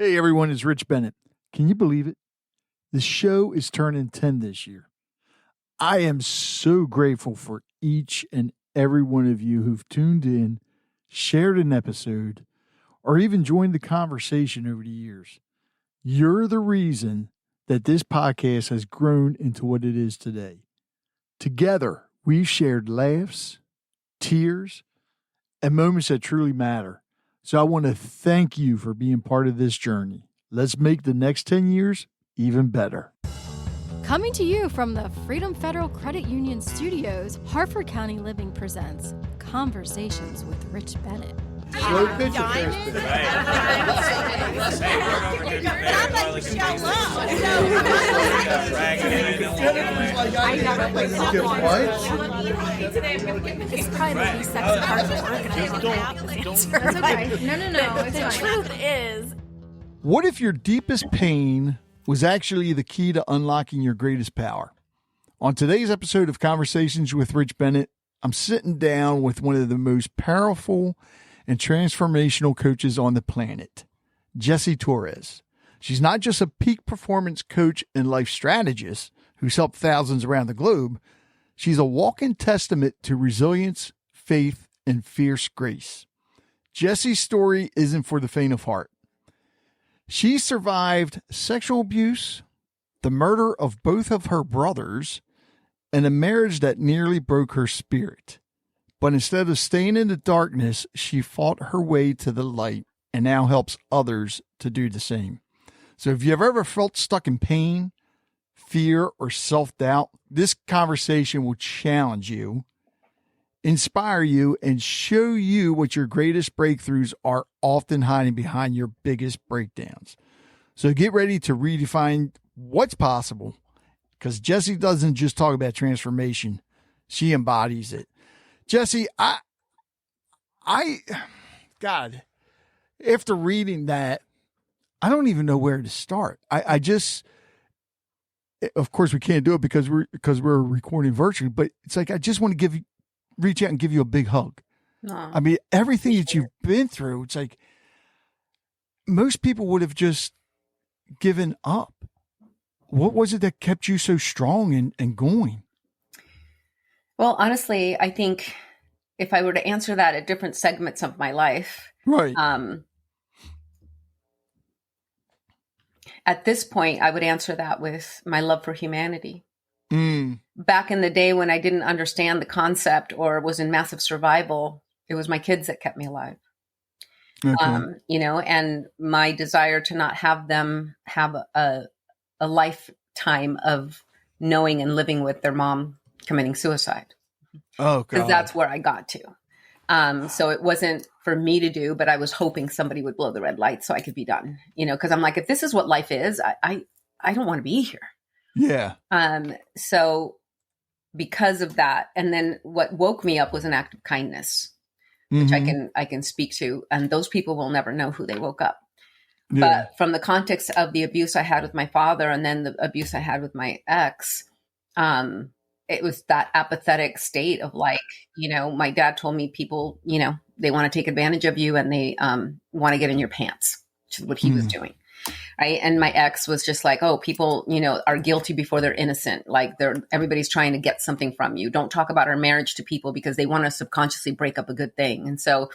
Hey everyone, it's Rich Bennett. Can you believe it? The show is turning 10 this year. I am so grateful for each and every one of you who've tuned in, shared an episode, or even joined the conversation over the years. You're the reason that this podcast has grown into what it is today. Together, we've shared laughs, tears, and moments that truly matter. So I want to thank you for being part of this journey. Let's make the next 10 years even better. Coming to you from the Freedom Federal Credit Union Studios, Harford County Living presents Conversations with Rich Bennett. Slow pitch or It's probably the least sexy part of the work. It's okay. No. It's The truth is, What if your deepest pain was actually the key to unlocking your greatest power? On today's episode of Conversations with Rich Bennett, I'm sitting down with one of the most powerful and transformational coaches on the planet, Jessie Torres. She's not just a peak performance coach and life strategist who's helped thousands around the globe. She's a walking testament to resilience, faith, and fierce grace. Jessie's story isn't for the faint of heart. She survived sexual abuse, the murder of both of her brothers, and a marriage that nearly broke her spirit. But instead of staying in the darkness, she fought her way to the light and now helps others to do the same. So if you've ever felt stuck in pain, fear, or self-doubt, this conversation will challenge you, inspire you, and show you what your greatest breakthroughs are often hiding behind your biggest breakdowns. So get ready to redefine what's possible, because Jessie doesn't just talk about transformation. She embodies it. Jessie, God, after reading that, I don't even know where to start. I just, of course we can't do it because we're recording virtually, but it's like, I just want to reach out and give you a big hug. no. I mean, everything that you've been through, it's like most people would have just given up. What was it that kept you so strong and going? Well, honestly, I think if I were to answer that at different segments of my life, Right. At this point, I would answer that with my love for humanity. Mm. Back in the day when I didn't understand the concept or was in massive survival, it was my kids that kept me alive. Okay. And my desire to not have them have a lifetime of knowing and living with their mom committing suicide. Oh, Because God. that's where I got to. So it wasn't for me to do, but I was hoping somebody would blow the red light so I could be done, because I'm like, if this is what life is, I don't want to be here. Yeah. So because of that, and then what woke me up was an act of kindness, which I can speak to, and those people will never know who they woke up. Yeah. But from the context of the abuse I had with my father and then the abuse I had with my ex, it was that apathetic state of like, my dad told me people, they want to take advantage of you and they want to get in your pants, which is what he was doing. Right. And my ex was just like, oh, people, are guilty before they're innocent. Like everybody's trying to get something from you. Don't talk about our marriage to people because they want to subconsciously break up a good thing. And so,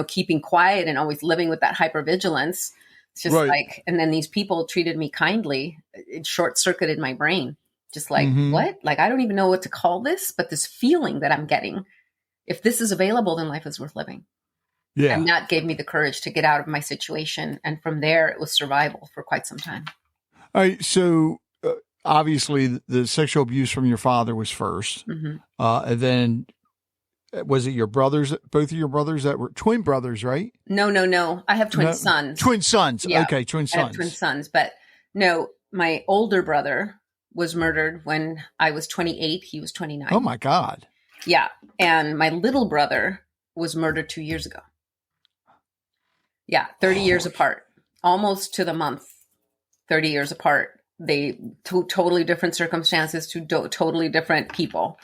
keeping quiet and always living with that hypervigilance, it's just Right. like, and then these people treated me kindly. It short circuited my brain. Just like, what? Like, I don't even know what to call this, but this feeling that I'm getting, if this is available, then life is worth living. Yeah. And that gave me the courage to get out of my situation. And from there, it was survival for quite some time. All right. So obviously the sexual abuse from your father was first. And then was it your brothers, both of your brothers that were twin brothers, right? No. I have twin sons. Twin sons. Yeah. Okay. Twin I sons. have twin sons. But no, my older brother was murdered when I was 28. He was 29. Oh my God. Yeah. And my little brother was murdered 2 years ago. Yeah. 30 years apart, almost to the month, 30 years apart. They totally different circumstances, totally different people.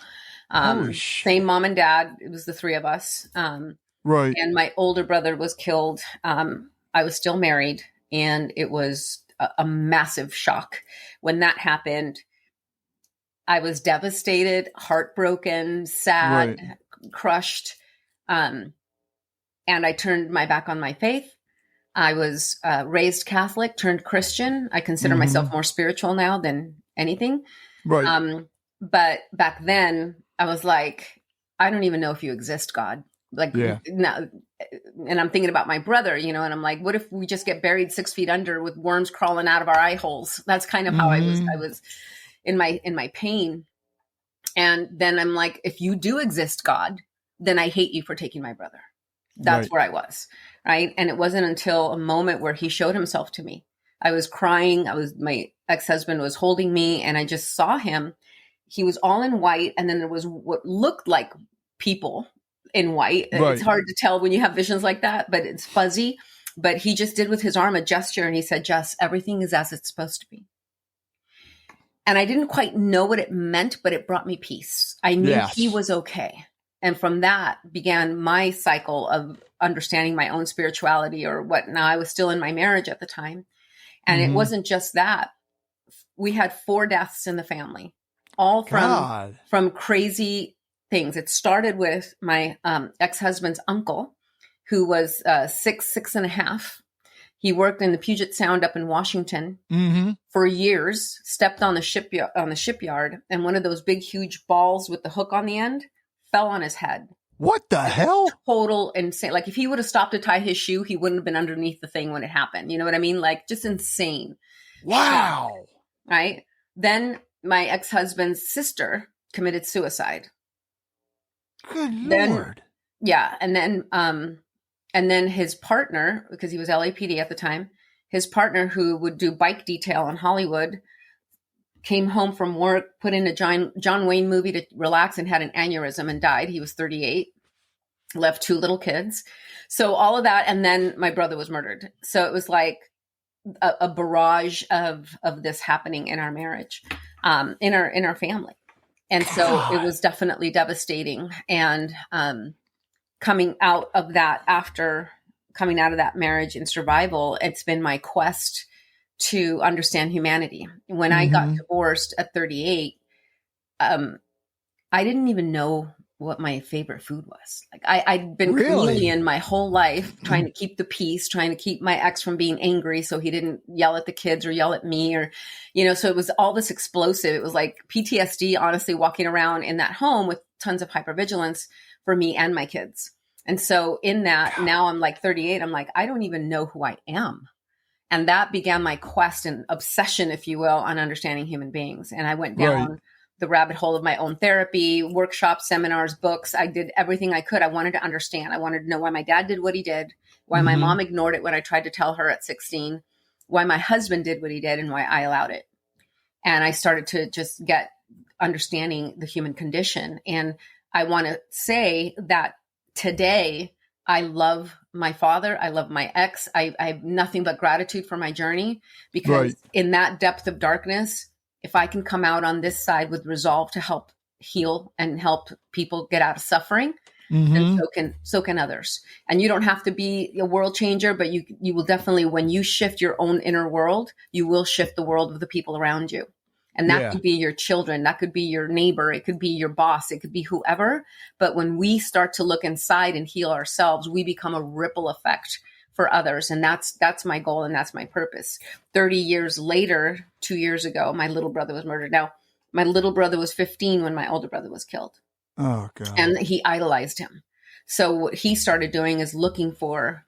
Same mom and dad. It was the three of us. Right. And my older brother was killed. I was still married. And it was a massive shock. When that happened, I was devastated, heartbroken, sad, crushed. And I turned my back on my faith. I was raised Catholic, turned Christian. I consider myself more spiritual now than anything. Right. But back then I was like, I don't even know if you exist, God. Like, no. And I'm thinking about my brother, and I'm like, what if we just get buried 6 feet under with worms crawling out of our eye holes? That's kind of how I was in my pain. And then I'm like, if you do exist, God, then I hate you for taking my brother. That's where I was. Right. And it wasn't until a moment where he showed himself to me. I was crying. My ex-husband was holding me, and I just saw him. He was all in white. And then there was what looked like people in white. Right. It's hard to tell when you have visions like that, but it's fuzzy. But he just did with his arm a gesture, and he said, Jess, everything is as it's supposed to be. And I didn't quite know what it meant, but it brought me peace. I knew he was okay. And from that began my cycle of understanding my own spirituality or what. Now, I was still in my marriage at the time. And it wasn't just that. We had 4 deaths in the family, all from crazy things. It started with my ex-husband's uncle, who was 6'6.5". He worked in the Puget Sound up in Washington for years, stepped on the shipyard, and one of those big, huge balls with the hook on the end fell on his head. What the hell? Total insane. Like, if he would have stopped to tie his shoe, he wouldn't have been underneath the thing when it happened. You know what I mean? Like, just insane. Wow. Right? Then my ex-husband's sister committed suicide. Good Lord. Yeah. And then his partner, because he was LAPD at the time, his partner who would do bike detail in Hollywood came home from work, put in a John Wayne movie to relax, and had an aneurysm and died. He was 38, left 2 little kids. So all of that. And then my brother was murdered. So it was like a barrage of this happening in our marriage, in our family. And so it was definitely devastating. And coming out of that marriage and survival, it's been my quest to understand humanity. When I got divorced at 38, I didn't even know what my favorite food was. Like, I'd been chameleon my whole life, trying to keep the peace, trying to keep my ex from being angry so he didn't yell at the kids or yell at me, or, so it was all this explosive. It was like PTSD, honestly, walking around in that home with tons of hypervigilance for me and my kids. And so in that, now I'm like 38, I'm like, I don't even know who I am. And that began my quest and obsession, if you will, on understanding human beings. And I went down the rabbit hole of my own therapy, workshops, seminars, books. I did everything I could. I wanted to understand. I wanted to know why my dad did what he did, why my mom ignored it when I tried to tell her at 16, why my husband did what he did, and why I allowed it. And I started to just get understanding the human condition. And I want to say that today, I love my father. I love my ex. I have nothing but gratitude for my journey, because in that depth of darkness, if I can come out on this side with resolve to help heal and help people get out of suffering, then so can others. And you don't have to be a world changer, but you will definitely, when you shift your own inner world, you will shift the world of the people around you. And that could be your children. That could be your neighbor. It could be your boss. It could be whoever. But when we start to look inside and heal ourselves, we become a ripple effect for others. And that's my goal. And that's my purpose. 30 years later, 2 years ago, my little brother was murdered. Now, my little brother was 15 when my older brother was killed. Oh, God. And he idolized him. So what he started doing is looking for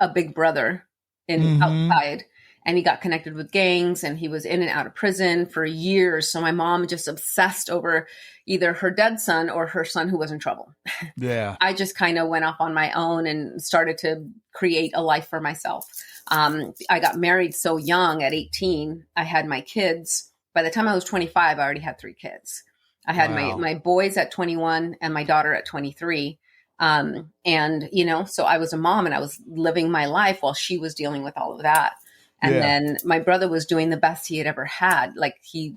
a big brother outside. And he got connected with gangs, and he was in and out of prison for years. So my mom just obsessed over either her dead son or her son who was in trouble. Yeah. I just kind of went off on my own and started to create a life for myself. I got married so young at 18. I had my kids. By the time I was 25, I already had 3 kids. I had my boys at 21 and my daughter at 23. And, so I was a mom, and I was living my life while she was dealing with all of that. And then my brother was doing the best he had ever had. Like, he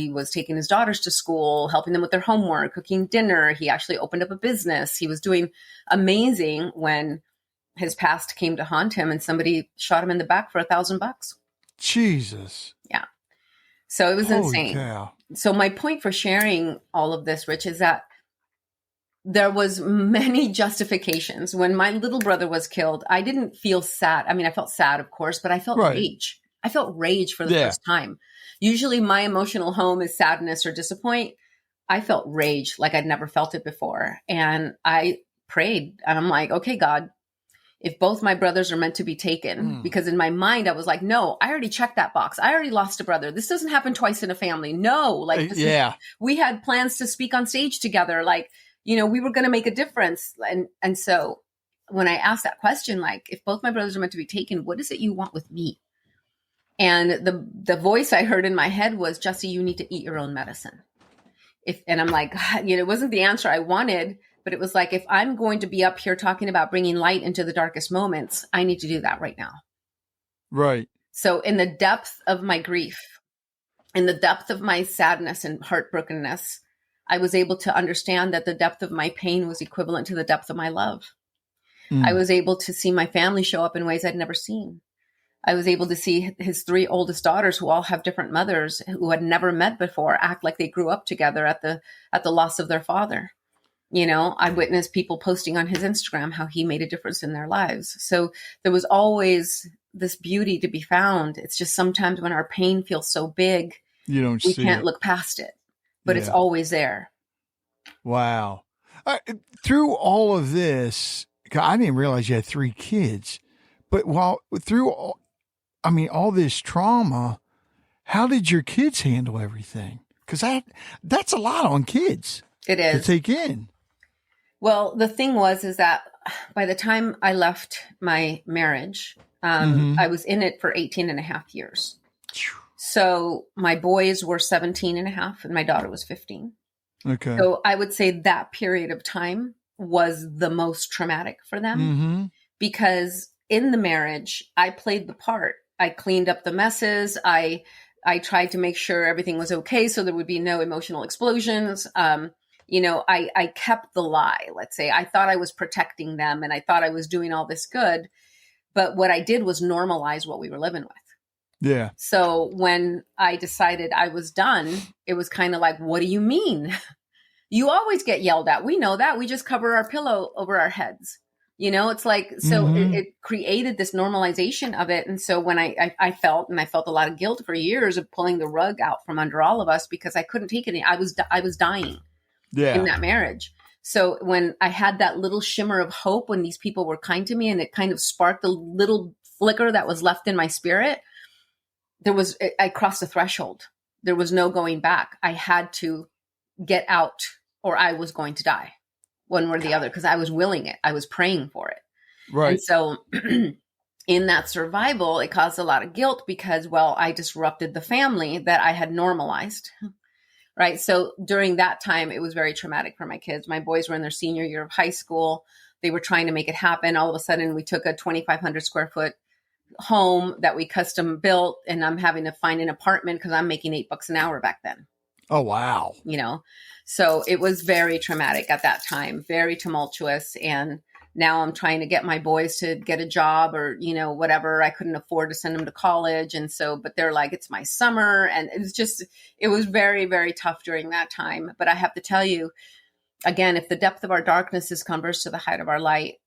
was taking his daughters to school, helping them with their homework, cooking dinner. He actually opened up a business. He was doing amazing when his past came to haunt him, and somebody shot him in the back for $1,000. Jesus. Yeah. So it was Holy insane. cow. So my point for sharing all of this, Rich, is that there was many justifications. When my little brother was killed, I didn't feel sad. I mean, I felt sad, of course, but I felt rage. I felt rage for the first time. Usually my emotional home is sadness or disappointment. I felt rage like I'd never felt it before. And I prayed and I'm like, okay, God, if both my brothers are meant to be taken, because in my mind, I was like, no, I already checked that box. I already lost a brother. This doesn't happen twice in a family. No, like, we had plans to speak on stage together. Like, we were going to make a difference. And so when I asked that question, like, if both my brothers are meant to be taken, what is it you want with me? And the voice I heard in my head was, Jessie, you need to eat your own medicine. And I'm like, God, it wasn't the answer I wanted, but it was like, if I'm going to be up here talking about bringing light into the darkest moments, I need to do that right now. Right. So in the depth of my grief, in the depth of my sadness and heartbrokenness, I was able to understand that the depth of my pain was equivalent to the depth of my love. I was able to see my family show up in ways I'd never seen. I was able to see his 3 oldest daughters, who all have different mothers, who had never met before, act like they grew up together at the loss of their father. I witnessed people posting on his Instagram how he made a difference in their lives. So there was always this beauty to be found. It's just sometimes when our pain feels so big, we can't look past it, but it's always there. Wow. Through all of this, I didn't realize you had 3 kids, but through all this trauma, how did your kids handle everything? Because that's a lot on kids. It is. To take in. Well, the thing is that by the time I left my marriage, I was in it for 18 and a half years. So my boys were 17 and a half and my daughter was 15. Okay. So I would say that period of time was the most traumatic for them because in the marriage, I played the part. I cleaned up the messes. I tried to make sure everything was okay so there would be no emotional explosions. I kept the lie, let's say. I thought I was protecting them and I thought I was doing all this good. But what I did was normalize what we were living with. Yeah. So when I decided I was done, it was kind of like, what do you mean? You always get yelled at. We know that. We just cover our pillow over our heads. It's like, so it created this normalization of it. And so when I felt a lot of guilt for years of pulling the rug out from under all of us because I couldn't take it. I was dying in that marriage. So when I had that little shimmer of hope, when these people were kind to me and it kind of sparked the little flicker that was left in my spirit, I crossed the threshold. There was no going back. I had to get out or I was going to die. One way or the other, because I was willing it. I was praying for it. Right. And so in that survival, it caused a lot of guilt because, I disrupted the family that I had normalized. Right. So during that time, it was very traumatic for my kids. My boys were in their senior year of high school. They were trying to make it happen. All of a sudden, we took a 2,500 square foot home that we custom built, and I'm having to find an apartment because I'm making $8 an hour back then. Oh, wow. So it was very traumatic at that time, very tumultuous. And now I'm trying to get my boys to get a job or, whatever. I couldn't afford to send them to college. And so, but they're like, it's my summer. And it was very, very tough during that time. But I have to tell you, again, if the depth of our darkness is converse to the height of our light,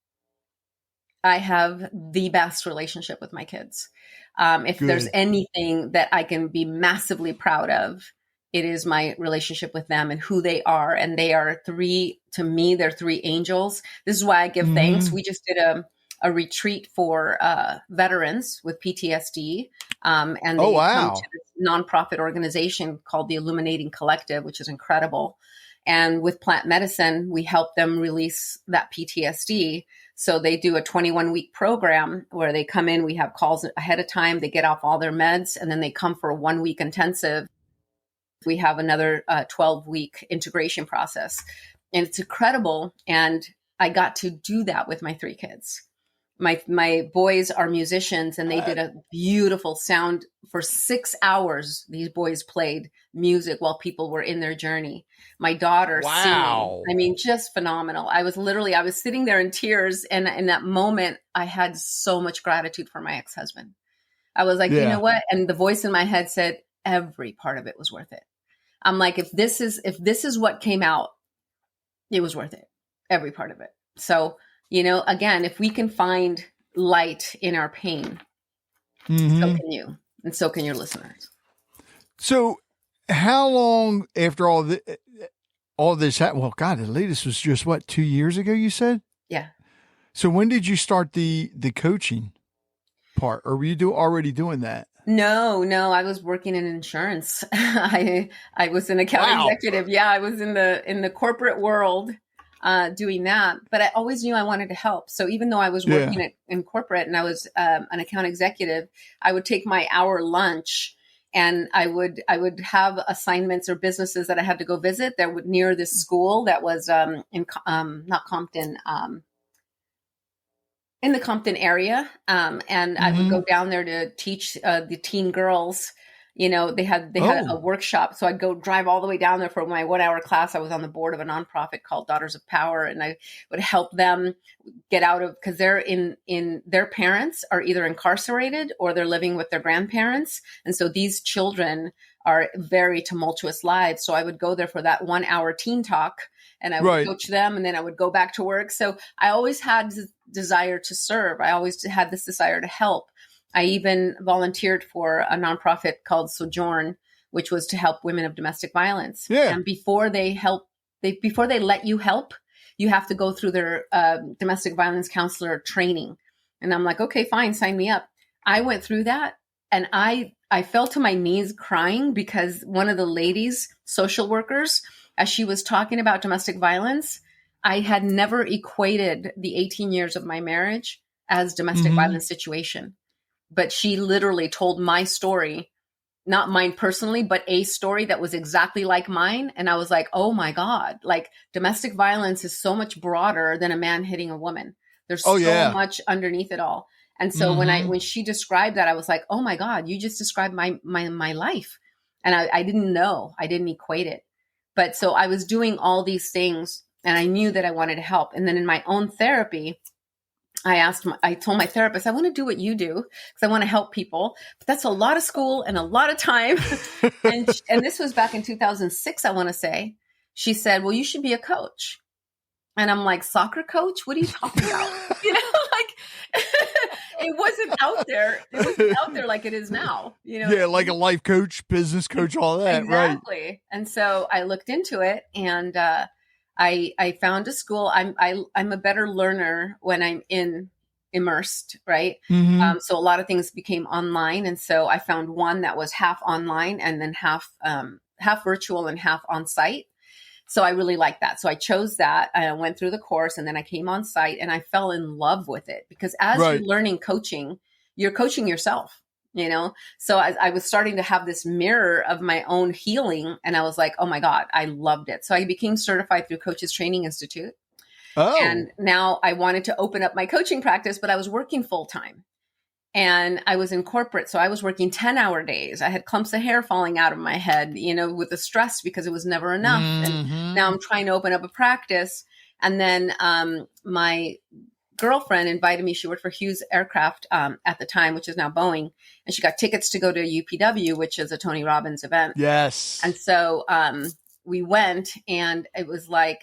I have the best relationship with my kids. If there's anything that I can be massively proud of, it is my relationship with them and who they are. And they are 3, to me, they're 3 angels. This is why I give thanks. We just did a retreat for veterans with PTSD. And they come to this nonprofit organization called the Illuminating Collective, which is incredible. And with plant medicine, we help them release that PTSD. So they do a 21-week program where they come in, we have calls ahead of time, they get off all their meds, and then they come for a 1-week intensive. We have another 12-week integration process. And it's incredible. And I got to do that with my 3 kids. My boys are musicians, and they did a beautiful sound for 6 hours. These boys played music while people were in their journey. My daughter singing. I mean, just phenomenal. I was sitting there in tears. And in that moment, I had so much gratitude for my ex-husband. I was like, you know what? And the voice in my head said, every part of it was worth it. I'm like, if this is what came out, it was worth it. Every part of it. So, again, if we can find light in our pain, so can you, and so can your listeners. So how long after all this happened? Well, God, the latest was just 2 years ago, you said? Yeah. So when did you start the coaching part, or were you already doing that? No, I was working in insurance. I was an account executive. Yeah. I was in the corporate world, doing that, but I always knew I wanted to help. So even though I was working in corporate and I was an account executive, I would take my hour lunch and I would have assignments or businesses that I had to go visit that would near this school that was in not Compton, in the Compton area. And I would go down there to teach the teen girls. They had a workshop. So I'd go drive all the way down there for my 1 hour class. I was on the board of a nonprofit called Daughters of Power. And I would help them get out of, because they're in their parents are either incarcerated or they're living with their grandparents. And so these children are very tumultuous lives. So I would go there for that 1 hour teen talk and I would coach them, and then I would go back to work. So I always had this desire to serve. I always had this desire to help. I even volunteered for a nonprofit called Sojourn, which was to help women of domestic violence. Yeah. And before they let you help, you have to go through their domestic violence counselor training. And I'm like, okay, fine, sign me up. I went through that, and I fell to my knees crying because one of the ladies, social workers, as she was talking about domestic violence, I had never equated the 18 years of my marriage as domestic violence situation. But she literally told my story, not mine personally, but a story that was exactly like mine. And I was like, oh my God, like domestic violence is so much broader than a man hitting a woman. There's so much underneath it all. And so when she described that, I was like, oh my God, you just described my life. And I didn't know, I didn't equate it. But so I was doing all these things and I knew that I wanted to help. And then in my own therapy, I told my therapist, I want to do what you do because I want to help people, but that's a lot of school and a lot of time. and this was back in 2006, I want to say. She said, well, you should be a coach. And I'm like, soccer coach? What are you talking about? It wasn't out there. It wasn't out there like it is now. Yeah, like a life coach, business coach, all that. Exactly. Right. And so I looked into it, and I found a school. I'm a better learner when I'm immersed, right? So a lot of things became online. And so I found one that was half online and then half virtual and half on site. So I really liked that. So I chose that. I went through the course, and then I came on site, and I fell in love with it because as you're learning coaching, you're coaching yourself. So I was starting to have this mirror of my own healing, and I was like, oh my God, I loved it. So I became certified through Coaches Training Institute. Oh. And now I wanted to open up my coaching practice, but I was working full time and I was in corporate. So I was working 10-hour days. I had clumps of hair falling out of my head, with the stress because it was never enough. And now I'm trying to open up a practice. And then my girlfriend invited me. She worked for Hughes Aircraft at the time, which is now Boeing. And she got tickets to go to UPW, which is a Tony Robbins event. Yes. And so we went, and it was like,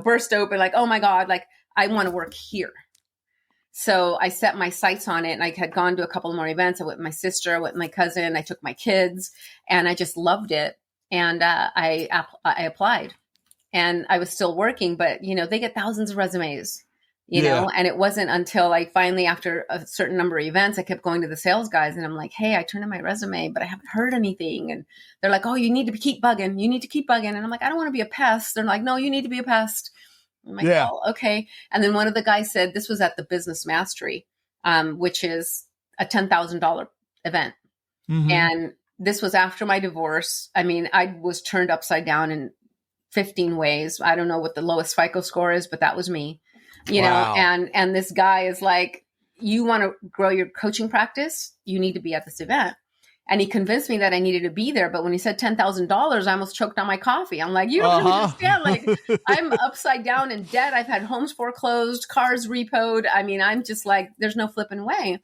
burst open, like, oh my God, like I want to work here. So I set my sights on it, and I had gone to a couple more events. I went with my sister, I went with my cousin, I took my kids, and I just loved it. And I applied. And I was still working, but, they get thousands of resumes, know, and it wasn't until I finally, after a certain number of events, I kept going to the sales guys, and I'm like, hey, I turned in my resume, but I haven't heard anything. And they're like, oh, you need to keep bugging. You need to keep bugging. And I'm like, I don't want to be a pest. They're like, no, you need to be a pest. I'm like, oh, okay. And then one of the guys said, this was at the Business Mastery, which is a $10,000 event. And this was after my divorce. I mean, I was turned upside down in 15 ways. I don't know what the lowest FICO score is, but that was me. you know, Wow. and this guy is like, you want to grow your coaching practice, you need to be at this event. And he convinced me that I needed to be there. But when he said $10,000, I almost choked on my coffee. I'm like, you don't understand. Like, I'm upside down in debt. I've had homes foreclosed, cars repoed. I mean, I'm just like, there's no flipping way.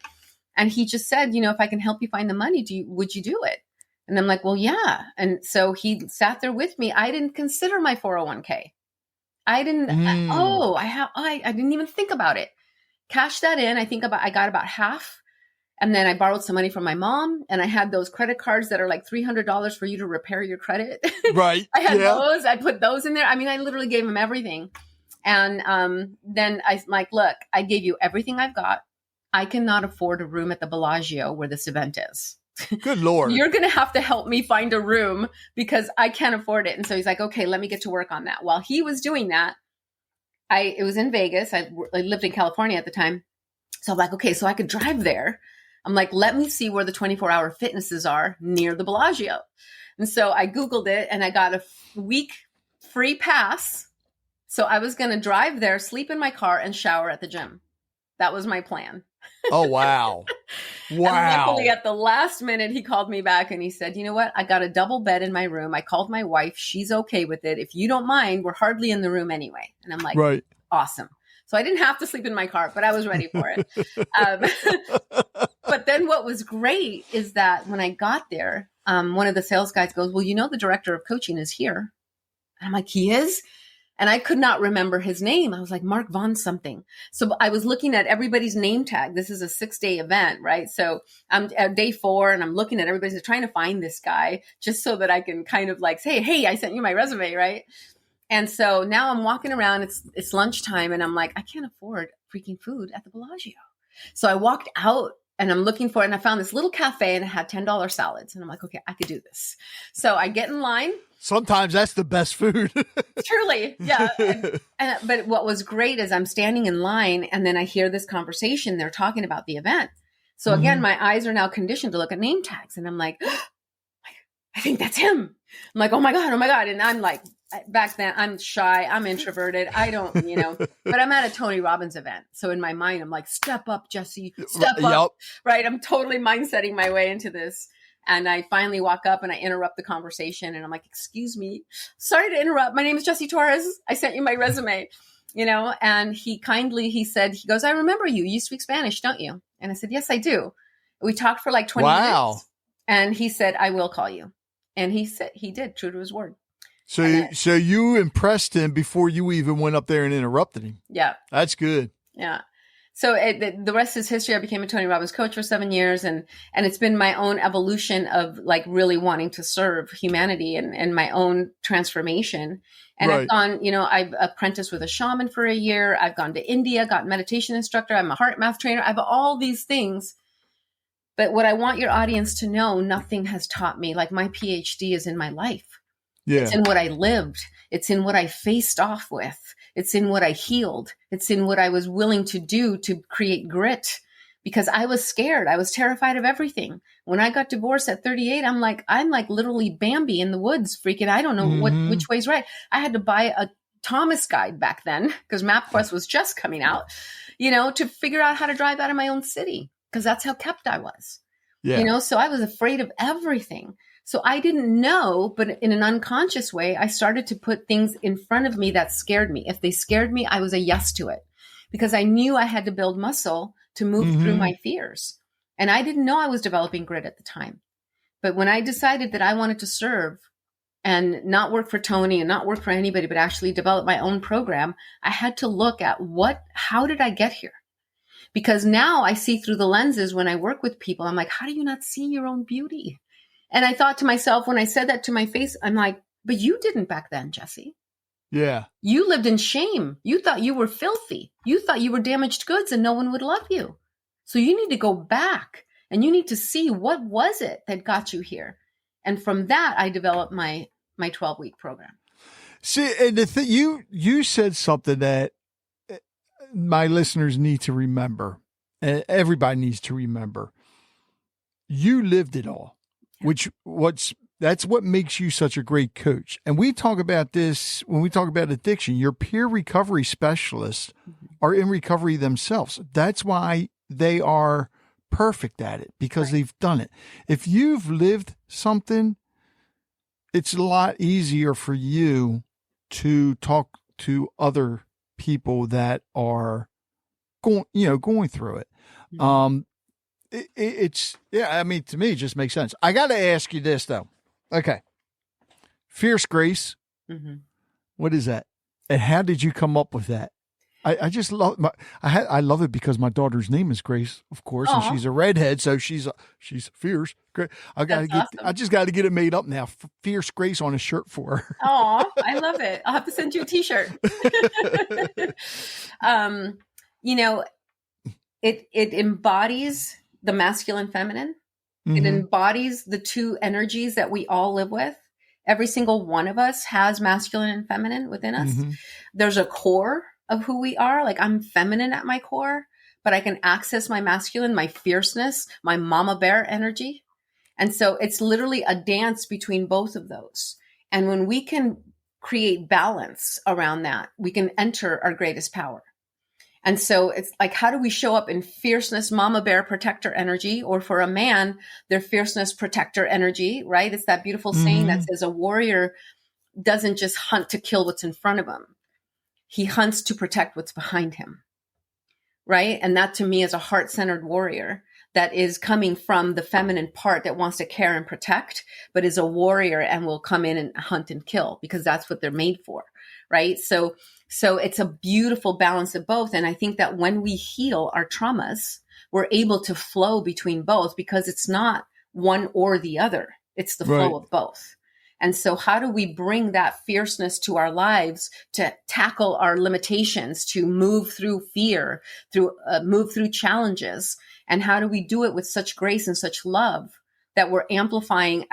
And he just said, you know, if I can help you find the money, would you do it? And I'm like, well, yeah. And so he sat there with me. I didn't consider my 401k. I didn't, I didn't even think about it. Cashed that in. I got about half. And then I borrowed some money from my mom, and I had those credit cards that are like $300 for you to repair your credit. Right. I had those. I put those in there. I mean, I literally gave him everything. And then I'm like, look, I gave you everything I've got. I cannot afford a room at the Bellagio where this event is. Good Lord. You're going to have to help me find a room because I can't afford it. And so he's like, okay, let me get to work on that. While he was doing that, it was in Vegas. I lived in California at the time. So I'm like, okay, so I could drive there. I'm like, let me see where the 24-hour fitnesses are near the Bellagio. And so I Googled it and I got a week free pass. So I was going to drive there, sleep in my car, and shower at the gym. That was my plan. Oh, wow. Wow. And luckily at the last minute, he called me back and he said, you know what? I got a double bed in my room. I called my wife. She's okay with it. If you don't mind, we're hardly in the room anyway. And I'm like, right. Awesome. So I didn't have to sleep in my car, but I was ready for it. But then what was great is that when I got there, one of the sales guys goes, well, you know, the director of coaching is here. And I'm like, he is? And I could not remember his name. I was like, Mark Vaughn something. So I was looking at everybody's name tag. This is a 6-day event, right? So I'm at day 4 and I'm looking at everybody's trying to find this guy just so that I can kind of like say, hey, I sent you my resume, right? And so now I'm walking around, it's lunchtime and I'm like, I can't afford freaking food at the Bellagio. So I walked out and I'm looking for it and I found this little cafe and it had $10 salads. And I'm like, okay, I could do this. So I get in line. Sometimes that's the best food. Truly. Yeah. But what was great is I'm standing in line and then I hear this conversation. They're talking about the event. So again, my eyes are now conditioned to look at name tags and I'm like, I think that's him. I'm like, oh my God. And I'm like, back then I'm shy, I'm introverted. I don't, but I'm at a Tony Robbins event. So in my mind, I'm like, step up, Jessie, step up. Right. I'm totally mindsetting my way into this. And I finally walk up and I interrupt the conversation and I'm like, excuse me, sorry to interrupt. My name is Jessie Torres. I sent you my resume, and he said, he goes, I remember you. You speak Spanish, don't you? And I said, yes, I do. We talked for like 20 minutes. And he said, I will call you. And he said, he did, true to his word. So you impressed him before you even went up there and interrupted him. Yeah. That's good. Yeah. So the rest is history. I became a Tony Robbins coach for 7 years and it's been my own evolution of like really wanting to serve humanity and my own transformation. And right. I've gone, I've apprenticed with a shaman for a year. I've gone to India, got meditation instructor. I'm a heart math trainer. I have all these things. But what I want your audience to know, nothing has taught me. Like my PhD is in my life. Yeah. It's in what I lived. It's in what I faced off with. It's in what I healed. It's in what I was willing to do to create grit because I was scared. I was terrified of everything. When I got divorced at 38, I'm like literally Bambi in the woods freaking. I don't know which way's right. I had to buy a Thomas guide back then because MapQuest was just coming out, to figure out how to drive out of my own city because that's how kept I was, so I was afraid of everything. So I didn't know, but in an unconscious way, I started to put things in front of me that scared me. If they scared me, I was a yes to it because I knew I had to build muscle to move through my fears. And I didn't know I was developing grit at the time. But when I decided that I wanted to serve and not work for Tony and not work for anybody, but actually develop my own program, I had to look at how did I get here? Because now I see through the lenses when I work with people, I'm like, how do you not see your own beauty? And I thought to myself, when I said that to my face, I'm like, but you didn't back then, Jessie. Yeah. You lived in shame. You thought you were filthy. You thought you were damaged goods and no one would love you. So you need to go back and you need to see what was it that got you here. And from that, I developed my 12-week program. See, and you said something that my listeners need to remember, and everybody needs to remember. You lived it all. Which what's That's what makes you such a great coach. And we talk about this when we talk about addiction. Your peer recovery specialists are in recovery themselves. That's why they are perfect at it, because they've done it. If you've lived something, it's a lot easier for you to talk to other people that are going through it. It's I mean, to me, it just makes sense. I got to ask you this though. Okay. Fierce Grace. What is that? And how did you come up with that? I just love I love it because my daughter's name is Grace, of course, and she's a redhead, so she's fierce. I just got to get it made up now. Fierce Grace on a shirt for her. Oh, I love it. I'll have to send you a t-shirt. It embodies the masculine, feminine. It embodies the two energies that we all live with. Every single one of us has masculine and feminine within us. There's a core of who we are. Like, I'm feminine at my core, but I can access my masculine, my fierceness, my mama bear energy. And so it's literally a dance between both of those. And when we can create balance around that, we can enter our greatest power. And so it's like, how do we show up in fierceness, mama bear, protector energy, or for a man, their fierceness, protector energy, right? It's that beautiful saying that says a warrior doesn't just hunt to kill what's in front of him. He hunts to protect what's behind him, right? And that to me is a heart-centered warrior that is coming from the feminine part that wants to care and protect, but is a warrior and will come in and hunt and kill because that's what they're made for, right? So it's a beautiful balance of both. And I think that when we heal our traumas, we're able to flow between both because it's not one or the other. It's the flow of both. And so how do we bring that fierceness to our lives to tackle our limitations, to move through fear, move through challenges? And how do we do it with such grace and such love that we're amplifying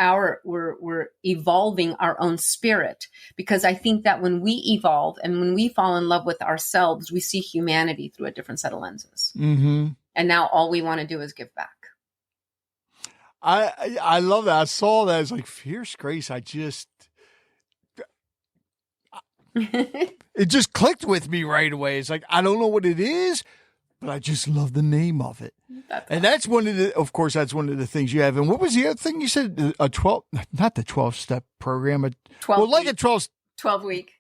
we're evolving our own spirit? Because I think that when we evolve and when we fall in love with ourselves, we see humanity through a different set of lenses. And now all we want to do is give back. I love that. I saw that. It's like Fierce Grace. It just clicked with me right away. It's like, I don't know what it is, but I just love the name of it. That's one of the things you have. And what was the other thing you said? Not the 12-step program, a 12-week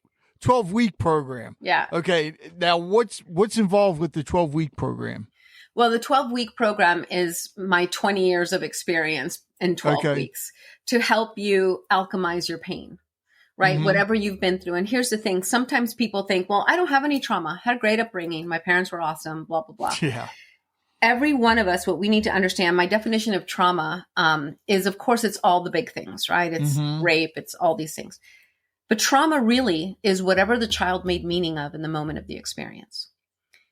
program. Yeah. Okay. Now what's involved with the 12-week program? Well, the 12-week program is my 20 years of experience in 12 weeks to help you alchemize your pain, right? Whatever you've been through. And here's the thing. Sometimes people think, well, I don't have any trauma. I had a great upbringing. My parents were awesome, blah, blah, blah. Yeah. Every one of us, what we need to understand, my definition of trauma is, of course, it's all the big things, right? It's rape. It's all these things. But trauma really is whatever the child made meaning of in the moment of the experience.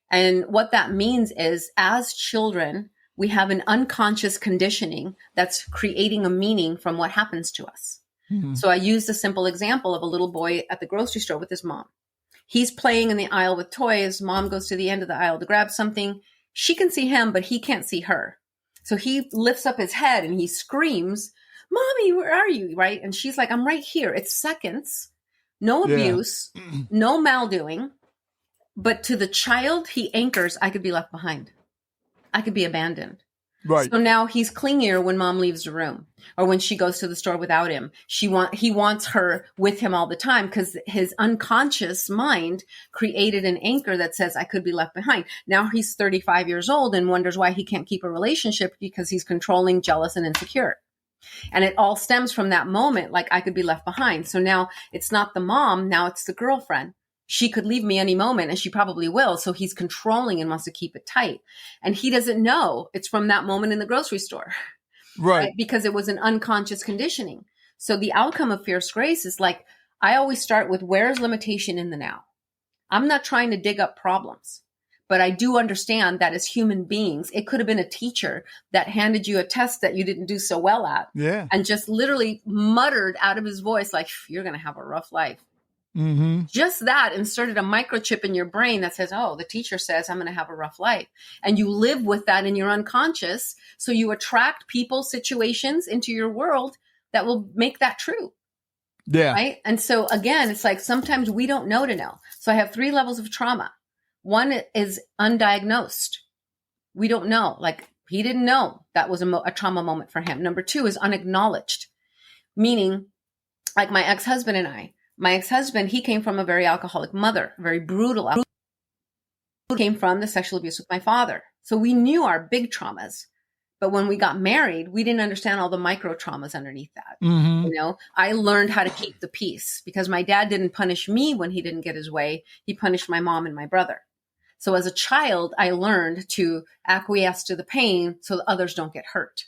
And what that means is, as children, we have an unconscious conditioning that's creating a meaning from what happens to us. So I used a simple example of a little boy at the grocery store with his mom. He's playing in the aisle with toys. Mom goes to the end of the aisle to grab something. She can see him, but he can't see her. So he lifts up his head and he screams, "Mommy, where are you?" Right? And she's like, "I'm right here." It's seconds, no abuse, no maldoing. But to the child, he anchors, I could be left behind. I could be abandoned. Right. So now he's clingier when mom leaves the room or when she goes to the store without him. He wants her with him all the time because his unconscious mind created an anchor that says, I could be left behind. Now he's 35 years old and wonders why he can't keep a relationship because he's controlling, jealous, and insecure. And it all stems from that moment, like I could be left behind. So now it's not the mom. Now it's the girlfriend. She could leave me any moment and she probably will. So he's controlling and wants to keep it tight. And he doesn't know it's from that moment in the grocery store. Right? Because it was an unconscious conditioning. So the outcome of Fierce Grace is like, I always start with where's limitation in the now? I'm not trying to dig up problems, but I do understand that as human beings, it could have been a teacher that handed you a test that you didn't do so well at. Yeah. And just literally muttered out of his voice, like, you're going to have a rough life. Just that inserted a microchip in your brain that says, oh, the teacher says I'm going to have a rough life. And you live with that in your unconscious. So you attract people, situations into your world that will make that true. Yeah. Right. And so again, it's like sometimes we don't know to know. So I have 3 levels of trauma. One is undiagnosed. We don't know. Like he didn't know that was a trauma moment for him. Number 2 is unacknowledged, meaning like my ex-husband and I. My ex-husband, he came from a very alcoholic mother, very brutal. Came from the sexual abuse with my father. So we knew our big traumas. But when we got married, we didn't understand all the micro traumas underneath that. Mm-hmm. You know, I learned how to keep the peace because my dad didn't punish me when he didn't get his way. He punished my mom and my brother. So as a child, I learned to acquiesce to the pain so that others don't get hurt.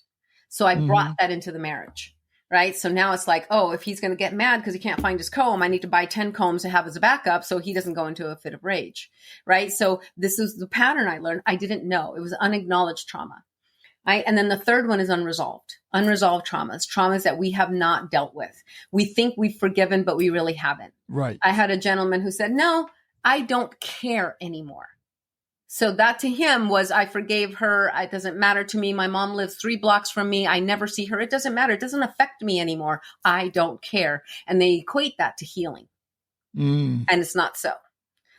So I brought that into the marriage, right? So now it's like, oh, if he's going to get mad because he can't find his comb, I need to buy 10 combs to have as a backup so he doesn't go into a fit of rage, right? So this is the pattern I learned. I didn't know. It was unacknowledged trauma. Right? And then the third one is unresolved traumas that we have not dealt with. We think we've forgiven, but we really haven't. Right. I had a gentleman who said, no, I don't care anymore. So that to him was, I forgave her. It doesn't matter to me. My mom lives 3 blocks from me. I never see her. It doesn't matter. It doesn't affect me anymore. I don't care. And they equate that to healing. And it's not so.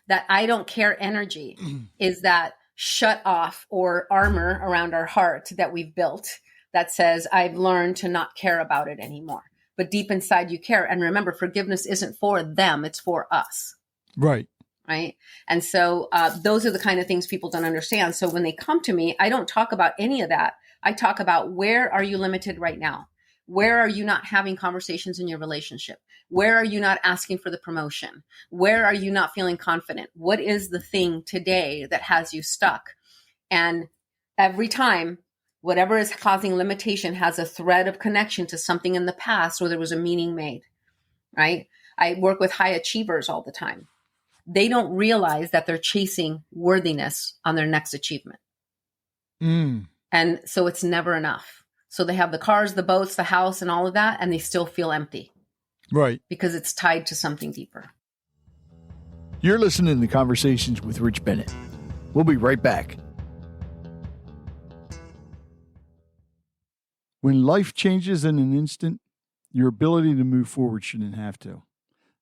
That I don't care energy is that shut off or armor around our heart that we've built that says, I've learned to not care about it anymore. But deep inside you care. And remember, forgiveness isn't for them. It's for us. Right. Right. And so those are the kind of things people don't understand. So when they come to me, I don't talk about any of that. I talk about, where are you limited right now? Where are you not having conversations in your relationship? Where are you not asking for the promotion? Where are you not feeling confident? What is the thing today that has you stuck? And every time, whatever is causing limitation has a thread of connection to something in the past where there was a meaning made, right? I work with high achievers all the time. They don't realize that they're chasing worthiness on their next achievement. And so it's never enough. So they have the cars, the boats, the house, and all of that, and they still feel empty. Right. Because it's tied to something deeper. You're listening to Conversations with Rich Bennett. We'll be right back. When life changes in an instant, your ability to move forward shouldn't have to.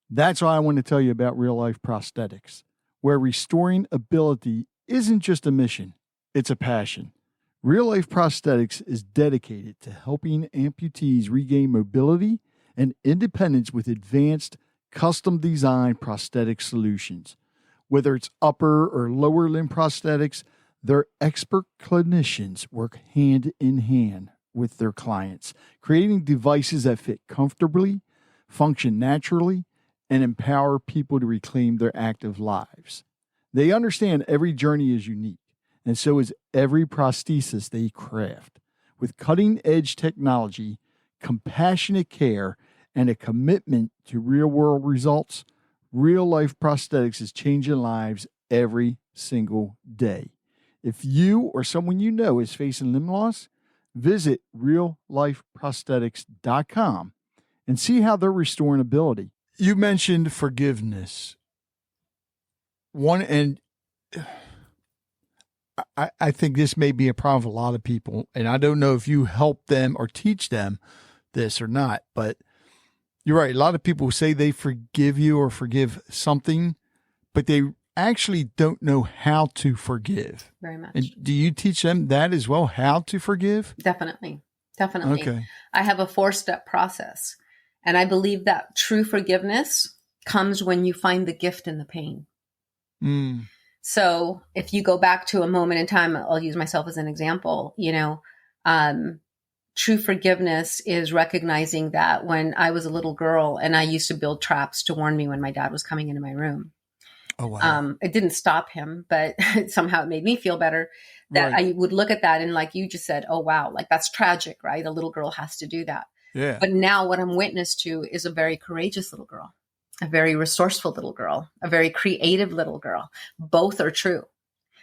That's why I want to tell you about Real Life Prosthetics, where restoring ability isn't just a mission, it's a passion. Real Life Prosthetics is dedicated to helping amputees regain mobility and independence with advanced, custom-designed prosthetic solutions. Whether it's upper or lower limb prosthetics, their expert clinicians work hand in hand with their clients, creating devices that fit comfortably, function naturally, and empower people to reclaim their active lives. They understand every journey is unique, and so is every prosthesis they craft. With cutting-edge technology, compassionate care, and a commitment to real-world results, Real Life Prosthetics is changing lives every single day. If you or someone you know is facing limb loss, visit reallifeprosthetics.com and see how they're restoring ability. You mentioned forgiveness. I think this may be a problem for a lot of people, and I don't know if you help them or teach them this or not, but you're right. A lot of people say they forgive you or forgive something, but they actually don't know how to forgive. Very much. And do you teach them that as well, how to forgive? Definitely. Okay. I have a 4-step process, and I believe that true forgiveness comes when you find the gift in the pain. So if you go back to a moment in time, I'll use myself as an example, true forgiveness is recognizing that when I was a little girl and I used to build traps to warn me when my dad was coming into my room. Oh, wow. It didn't stop him, but somehow it made me feel better that Right. I would look at that and, like you just said, oh, wow, like that's tragic, right? A little girl has to do that. Yeah. But now what I'm witness to is a very courageous little girl, a very resourceful little girl, a very creative little girl. Both are true.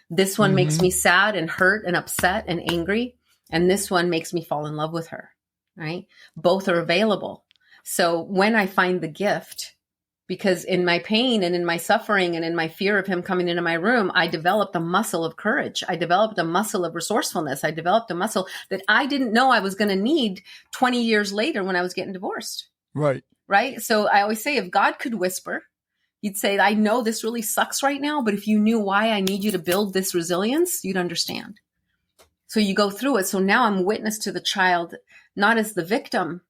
This one makes me sad and hurt and upset and angry. And this one makes me fall in love with her, right? Both are available. So when I find the gift, because in my pain and in my suffering and in my fear of him coming into my room, I developed a muscle of courage. I developed a muscle of resourcefulness. I developed a muscle that I didn't know I was going to need 20 years later when I was getting divorced. Right. Right. So I always say, if God could whisper, he'd say, I know this really sucks right now, but if you knew why I need you to build this resilience, you'd understand. So you go through it. So now I'm witness to the child, not as the victim,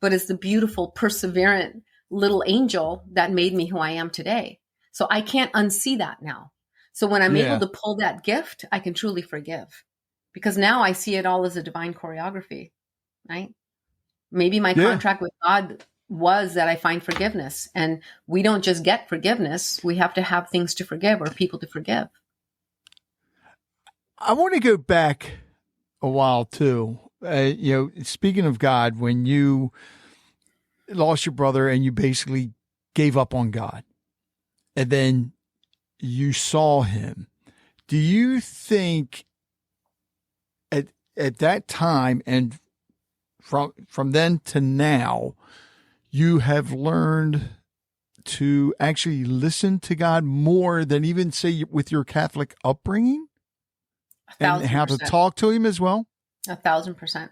but as the beautiful, perseverant little angel that made me who I am today. So I can't unsee that now. So when I'm able to pull that gift, I can truly forgive, because now I see it all as a divine choreography, right? Maybe my contract with God was that I find forgiveness, and we don't just get forgiveness. We have to have things to forgive or people to forgive. I want to go back a while too. Speaking of God, when you lost your brother and you basically gave up on God, and then you saw him, do you think at that time and from then to now, you have learned to actually listen to God more than even, say, with your Catholic upbringing? 1,000%. And how to talk to him as well? 1,000%.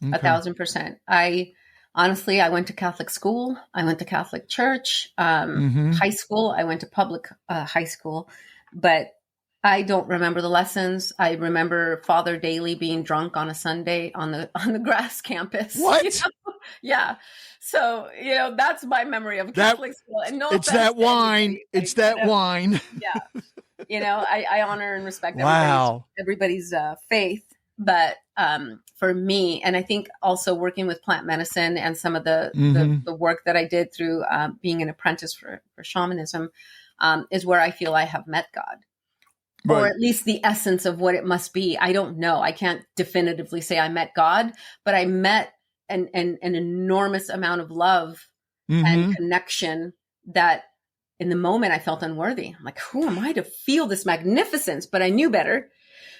Okay. 1,000%. I went to Catholic school. I went to Catholic church. High school, I went to public high school, but I don't remember the lessons. I remember Father Daly being drunk on a Sunday on the grass campus. What? You know? Yeah. So, that's my memory of Catholic school. And no it's offense that to wine. anybody. It's that wine. Yeah. I honor and respect Wow. everybody's faith. But for me, and I think also working with plant medicine and some of the work that I did through being an apprentice for shamanism is where I feel I have met God. Right. Or at least the essence of what it must be. I don't know. I can't definitively say I met God, but I met an enormous amount of love and connection that in the moment I felt unworthy. I'm like, who am I to feel this magnificence? But I knew better.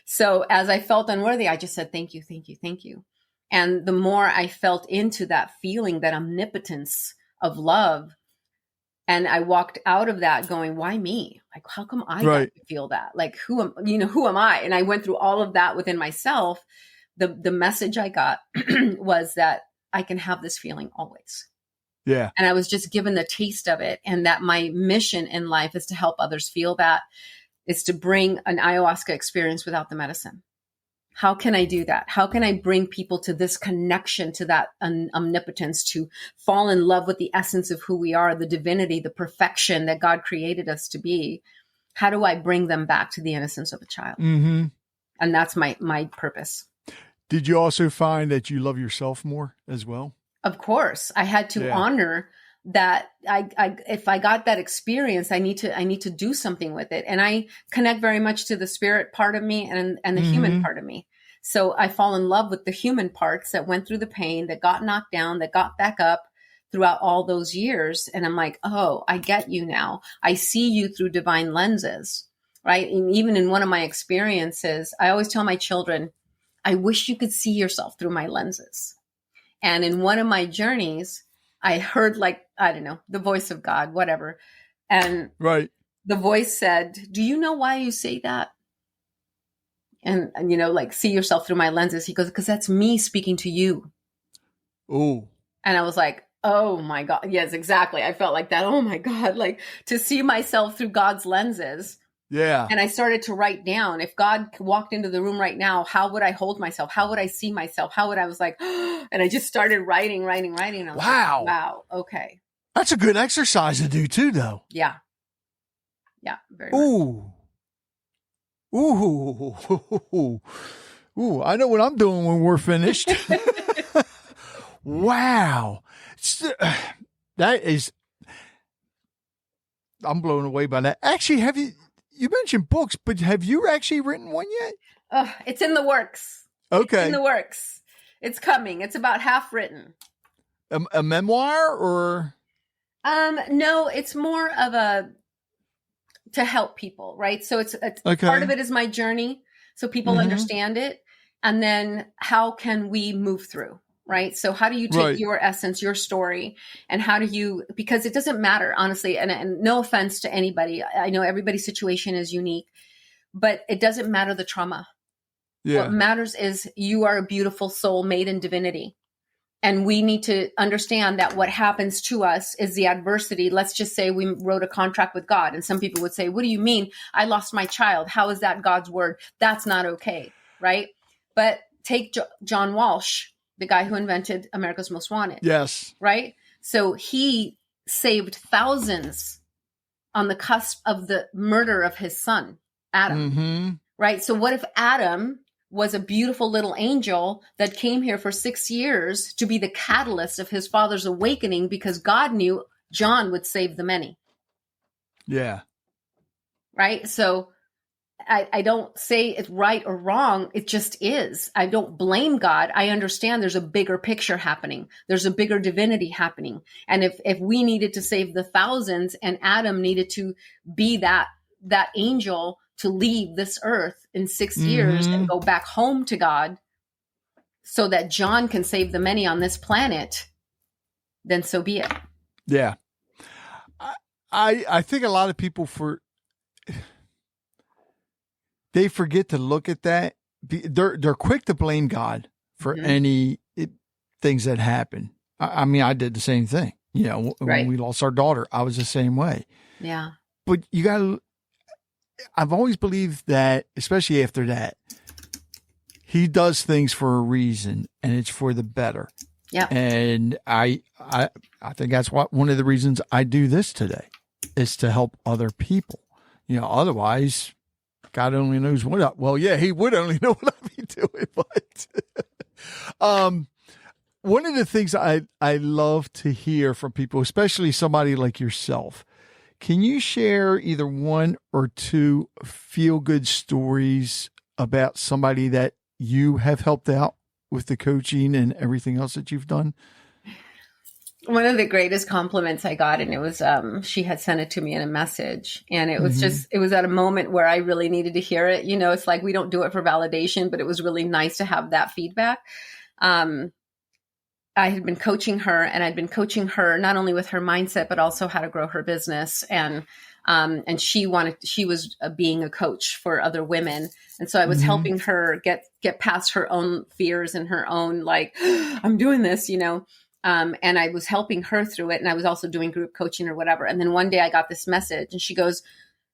So as I felt unworthy, I just said, thank you, thank you, thank you. And the more I felt into that feeling, that omnipotence of love, and I walked out of that going, why me? Like, how come I got to feel that? Like, who am I? And I went through all of that within myself. The message I got was that I can have this feeling always. Yeah. And I was just given the taste of it. And that my mission in life is to help others feel that. It's to bring an ayahuasca experience without the medicine. How can I do that? How can I bring people to this connection, to that omnipotence, to fall in love with the essence of who we are, the divinity, the perfection that God created us to be? How do I bring them back to the innocence of a child? And that's my purpose. Did you also find that you love yourself more as well? Of course. I had to honor that. If I got that experience, I need to do something with it. And I connect very much to the spirit part of me and the human part of me. So I fall in love with the human parts that went through the pain, that got knocked down, that got back up throughout all those years. And I'm like, oh, I get you now. I see you through divine lenses, right? And even in one of my experiences, I always tell my children, I wish you could see yourself through my lenses. And in one of my journeys, I heard, the voice of God, whatever. And the voice said, do you know why you say that? And see yourself through my lenses. He goes, because that's me speaking to you. Oh. And I was like, oh my God. Yes, exactly. I felt like that. Oh my God. Like, to see myself through God's lenses. Yeah. And I started to write down, if God walked into the room right now, how would I hold myself? How would I see myself? How would I was like, and I just started writing. And I was like, wow. Okay. That's a good exercise to do too, though. Yeah. Yeah. Very much. Ooh. I know what I'm doing when we're finished. Wow. I'm blown away by that. Actually, you mentioned books, but have you actually written one yet? It's in the works. Okay. It's in the works. It's coming. It's about half written. A memoir or? No, it's more of to help people, right? So it's okay. Part of it is my journey, so people understand it. And then how can we move through? right? So how do you take your essence, your story, and how do you, because it doesn't matter, honestly, and no offense to anybody. I know everybody's situation is unique, but it doesn't matter the trauma. Yeah. What matters is you are a beautiful soul made in divinity. And we need to understand that what happens to us is the adversity. Let's just say we wrote a contract with God. And some people would say, what do you mean? I lost my child. How is that God's word? That's not okay. Right. But take John Walsh, the guy who invented America's Most Wanted. Yes. Right. So he saved thousands on the cusp of the murder of his son, Adam. Mm-hmm. Right. So what if Adam was a beautiful little angel that came here for 6 years to be the catalyst of his father's awakening, because God knew John would save the many. Yeah. Right. So I don't say it's right or wrong. It just is. I don't blame God. I understand there's a bigger picture happening. There's a bigger divinity happening. And if we needed to save the thousands and Adam needed to be that angel to leave this earth in 6 years and go back home to God so that John can save the many on this planet, then so be it. Yeah. I think a lot of people they forget to look at that. They're quick to blame God for any things that happen. I mean, I did the same thing. You know, when we lost our daughter, I was the same way. Yeah. But I've always believed that, especially after that, he does things for a reason, and it's for the better. Yeah. And I think that's one of the reasons I do this today, is to help other people. You know, otherwise, God only knows what. Well, yeah, he would only know what I'd be doing. But one of the things I love to hear from people, especially somebody like yourself. Can you share either one or two feel-good stories about somebody that you have helped out with the coaching and everything else that you've done? One of the greatest compliments I got, and it was, she had sent it to me in a message, and it was it was at a moment where I really needed to hear it. You know, it's like, we don't do it for validation, but it was really nice to have that feedback. I had been coaching her, and I'd been coaching her not only with her mindset, but also how to grow her business. And she was being a coach for other women. And so I was helping her get past her own fears and her own, like, I'm doing this, you know? And I was helping her through it. And I was also doing group coaching or whatever. And then one day I got this message, and she goes,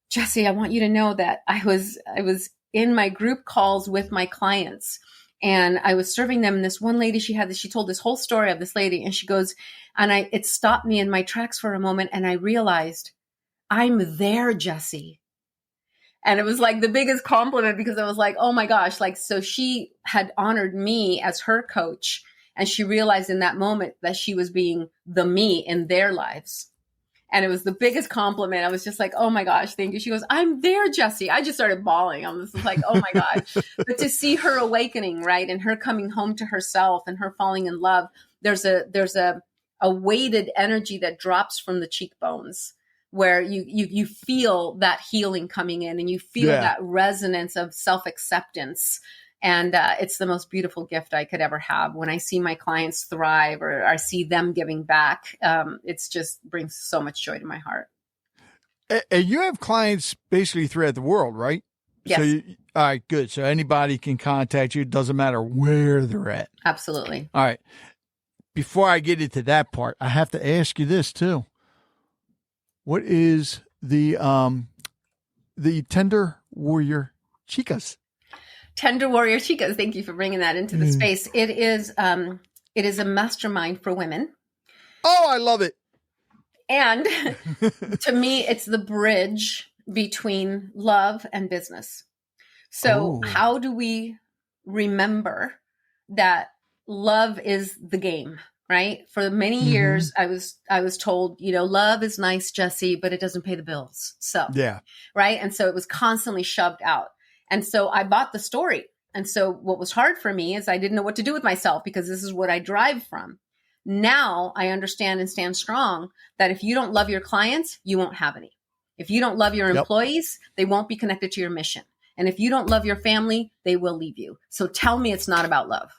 Jessie, I want you to know that I was in my group calls with my clients, and I was serving them. And this one lady, she told this whole story of this lady, and she goes, and it stopped me in my tracks for a moment. And I realized, I'm there, Jessie. And it was like the biggest compliment, because I was like, oh my gosh. Like, so she had honored me as her coach. And she realized in that moment that she was being the me in their lives. And it was the biggest compliment. I was just like, oh my gosh, thank you. She goes, I'm there, Jessie. I just started bawling. I was like, oh my gosh. But to see her awakening, right? And her coming home to herself and her falling in love, there's a weighted energy that drops from the cheekbones, where you feel that healing coming in, and you feel that resonance of self-acceptance. And it's the most beautiful gift I could ever have. When I see my clients thrive, or I see them giving back, it's just brings so much joy to my heart. And you have clients basically throughout the world, right? Yes. So all right, good. So anybody can contact you. It doesn't matter where they're at. Absolutely. All right. Before I get into that part, I have to ask you this too. What is the Tender Warrior Chicas? Tender Warrior Chicas. Thank you for bringing that into the space. It is a mastermind for women. Oh, I love it. And to me, it's the bridge between love and business. So how do we remember that love is the game, right? For many years, I was told, you know, love is nice, Jessie, but it doesn't pay the bills. So, right. And so it was constantly shoved out. And so I bought the story. And so what was hard for me is I didn't know what to do with myself, because this is what I drive from. Now I understand and stand strong that if you don't love your clients, you won't have any. If you don't love your employees, they won't be connected to your mission. And if you don't love your family, they will leave you. So tell me it's not about love.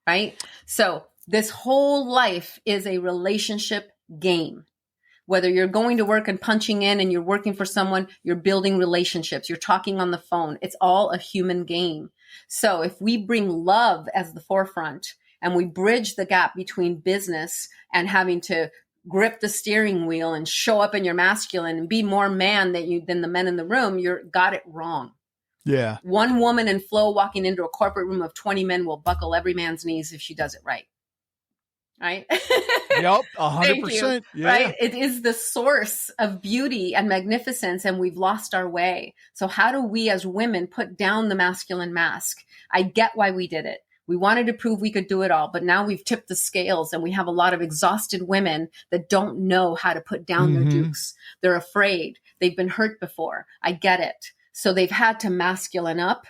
right? So this whole life is a relationship game. Whether you're going to work and punching in and you're working for someone, you're building relationships, you're talking on the phone. It's all a human game. So if we bring love as the forefront and we bridge the gap between business and having to grip the steering wheel and show up in your masculine and be more man than the men in the room, you got it wrong. Yeah. One woman in flow walking into a corporate room of 20 men will buckle every man's knees if she does it right. Right? Yep, 100%. Yeah. Right? It is the source of beauty and magnificence, and we've lost our way. So how do we as women put down the masculine mask? I get why we did it. We wanted to prove we could do it all, but now we've tipped the scales and we have a lot of exhausted women that don't know how to put down their dukes. They're afraid. They've been hurt before. I get it. So they've had to masculine up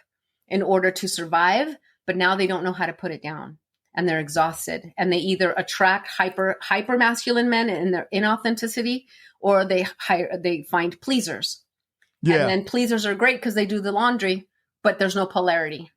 in order to survive, but now they don't know how to put it down. And they're exhausted, and they either attract hyper masculine men in their inauthenticity, or they find pleasers. Yeah. And then pleasers are great because they do the laundry, but there's no polarity.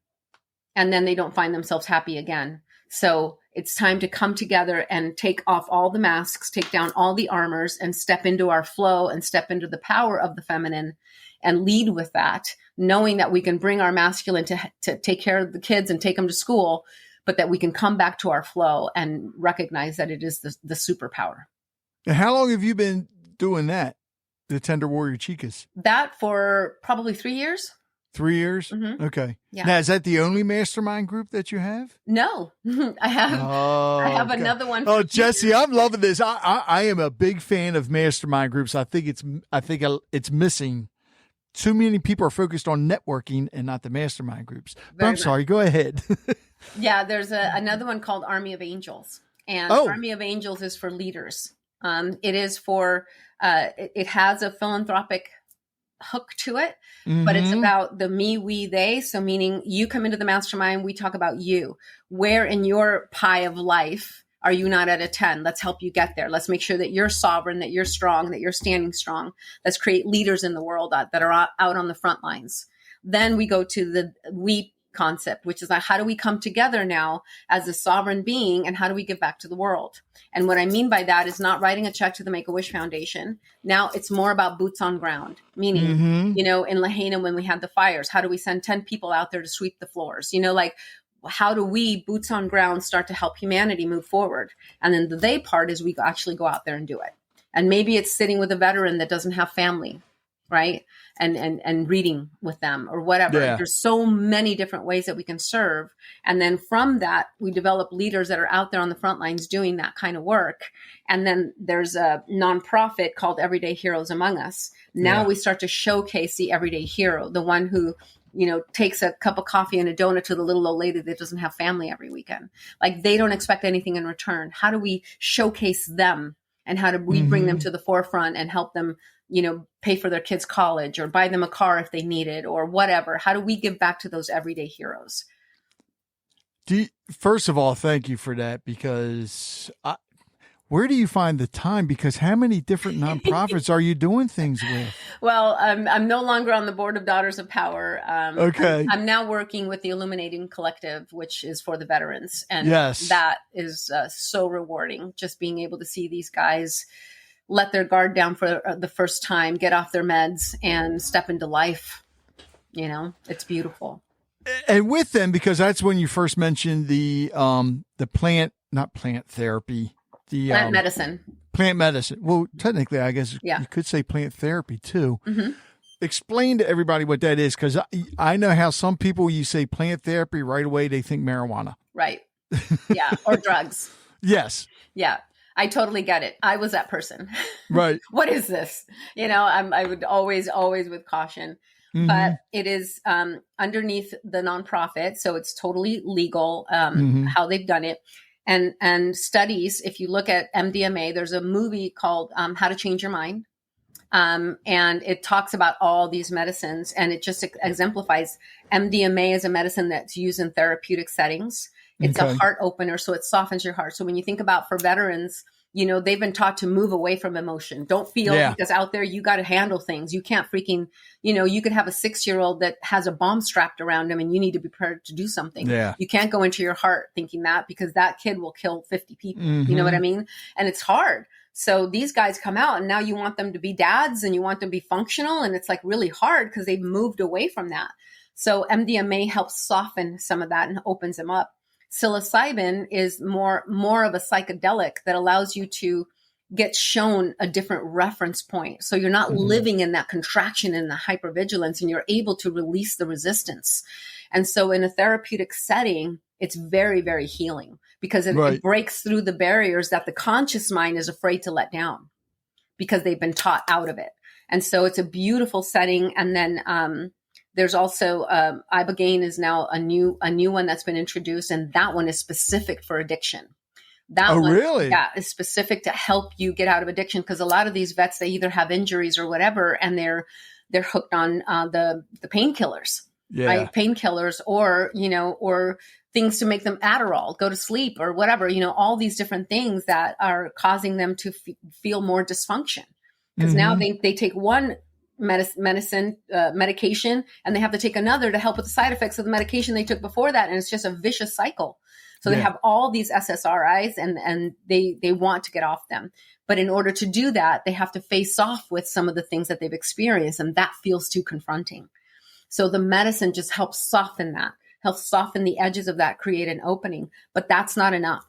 And then they don't find themselves happy again. So it's time to come together and take off all the masks, take down all the armors, and step into our flow and step into the power of the feminine and lead with that, knowing that we can bring our masculine to take care of the kids and take them to school, but that we can come back to our flow and recognize that it is the superpower. And how long have you been doing that, the Tender Warrior Chicas? That for probably 3 years. 3 years? Mm-hmm. Okay. Yeah. Now, is that the only mastermind group that you have? No, I have another one. Oh, Jessie, I'm loving this. I am a big fan of mastermind groups. I think it's missing. Too many people are focused on networking and not the mastermind groups. But I'm sorry, go ahead. Yeah, there's another one called Army of Angels. And Army of Angels is for leaders. It is for, it has a philanthropic hook to it, but it's about the me, we, they. So meaning you come into the mastermind, we talk about you. Where in your pie of life are you not at a 10? Let's help you get there. Let's make sure that you're sovereign, that you're strong, that you're standing strong. Let's create leaders in the world that are out on the front lines. Then we go to the we concept, which is like, how do we come together now as a sovereign being, and how do we give back to the world? And what I mean by that is not writing a check to the Make-A-Wish Foundation. Now it's more about boots on ground, meaning, in Lahaina, when we had the fires, how do we send 10 people out there to sweep the floors? How do we, boots on ground, start to help humanity move forward? And then the they part is we actually go out there and do it. And maybe it's sitting with a veteran that doesn't have family, right? And reading with them or whatever. Yeah. There's so many different ways that we can serve. And then from that, we develop leaders that are out there on the front lines doing that kind of work. And then there's a nonprofit called Everyday Heroes Among Us. Now we start to showcase the everyday hero, the one who takes a cup of coffee and a donut to the little old lady that doesn't have family every weekend. Like, they don't expect anything in return. How do we showcase them, and how do we bring them to the forefront and help them, pay for their kids' college or buy them a car if they need it or whatever? How do we give back to those everyday heroes? First of all, thank you for that, because where do you find the time? Because how many different nonprofits are you doing things with? Well, I'm no longer on the board of Daughters of Power. Okay. I'm now working with the Illuminating Collective, which is for the veterans. And yes, that is so rewarding, just being able to see these guys let their guard down for the first time, get off their meds, and step into life. It's beautiful. And with them, because that's when you first mentioned the not plant therapy. Plant medicine. Plant medicine. Well, technically, I guess you could say plant therapy too. Mm-hmm. Explain to everybody what that is, because I know how some people, you say plant therapy, right away they think marijuana. Right. Yeah. Or drugs. Yes. Yeah. I totally get it. I was that person. Right. What is this? I would always with caution. Mm-hmm. But it is underneath the nonprofit, so it's totally legal how they've done it. And studies, if you look at MDMA, there's a movie called How to Change Your Mind. And it talks about all these medicines, and it just exemplifies MDMA as a medicine that's used in therapeutic settings. It's a heart opener, so it softens your heart. So when you think about, for veterans, They've been taught to move away from emotion. Don't feel, because out there you got to handle things. You can't freaking, you could have a 6-year-old that has a bomb strapped around him and you need to be prepared to do something. Yeah. You can't go into your heart thinking that, because that kid will kill 50 people. You know what I mean? And it's hard. So these guys come out and now you want them to be dads and you want them to be functional. And it's like really hard because they've moved away from that. So MDMA helps soften some of that and opens them up. Psilocybin is more of a psychedelic that allows you to get shown a different reference point. So you're not living in that contraction and the hypervigilance, and you're able to release the resistance. And so in a therapeutic setting, it's very, very healing, because it breaks through the barriers that the conscious mind is afraid to let down because they've been taught out of it. And so it's a beautiful setting. And then, there's also Ibogaine is now a new one that's been introduced, and that one is specific for addiction. That one, really? Yeah, is specific to help you get out of addiction, because a lot of these vets, they either have injuries or whatever, and they're hooked on the painkillers, right? Painkillers, or things to make them Adderall, go to sleep, or whatever. All these different things that are causing them to feel more dysfunction, because now they take one medication, and they have to take another to help with the side effects of the medication they took before that. And it's just a vicious cycle. So they have all these SSRIs and they want to get off them. But in order to do that, they have to face off with some of the things that they've experienced. And that feels too confronting. So the medicine just helps soften that, helps soften the edges of that, create an opening. But that's not enough.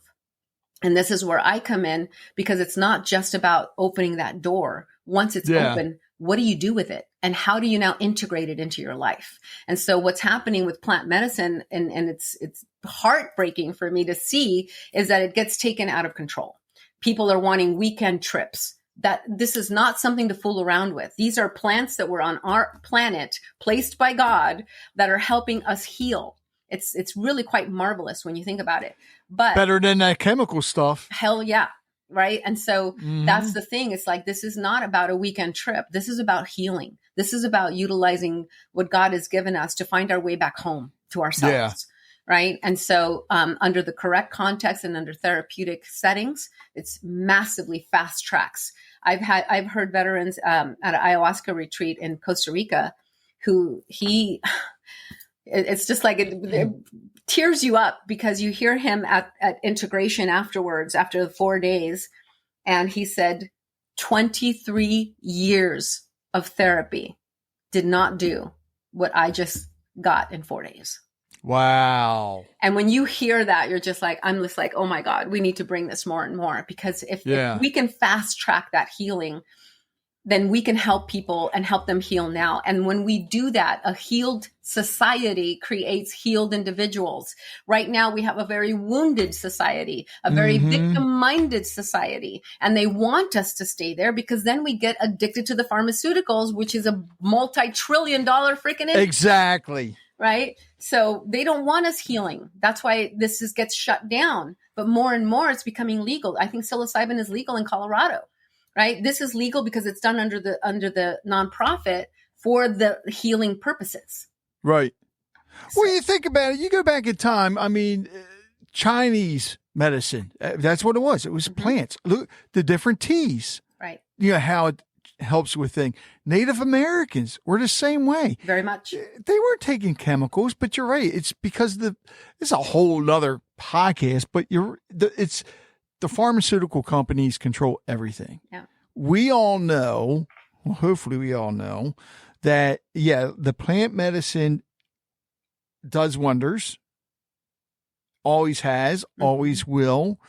And this is where I come in, because it's not just about opening that door. Once it's open, what do you do with it? And how do you now integrate it into your life? And so what's happening with plant medicine, and it's heartbreaking for me to see, is that it gets taken out of control. People are wanting weekend trips. That this is not something to fool around with. These are plants that were on our planet, placed by God, that are helping us heal. It's really quite marvelous when you think about it. But better than that chemical stuff. Hell yeah. Right. And so that's the thing. It's like, this is not about a weekend trip. This is about healing. This is about utilizing what God has given us to find our way back home to ourselves. Yeah. Right. And so under the correct context and under therapeutic settings, it's massively fast tracks. I've heard veterans at an ayahuasca retreat in Costa Rica it's just like it tears you up, because you hear him at integration afterwards, after the 4 days. And he said 23 years of therapy did not do what I just got in 4 days. Wow. And when you hear that, I'm just like, oh my God, we need to bring this more and more, because if we can fast track that healing, then we can help people and help them heal now. And when we do that, a healed society creates healed individuals. Right now, we have a very wounded society, a very victim-minded society. And they want us to stay there, because then we get addicted to the pharmaceuticals, which is a multi-trillion-dollar freaking industry. Exactly. Right? So they don't want us healing. That's why this gets shut down. But more and more, it's becoming legal. I think psilocybin is legal in Colorado. Right. This is legal because it's done under the nonprofit for the healing purposes. Right. Well, you think about it, you go back in time. I mean, Chinese medicine, that's what it was. It was plants. Look, the different teas. Right. How it helps with things. Native Americans were the same way. Very much. They weren't taking chemicals, but you're right. It's because it's a whole nother podcast, but it's the pharmaceutical companies control everything. Yeah. We all know, well, hopefully we all know that, the plant medicine does wonders. Always has, always will.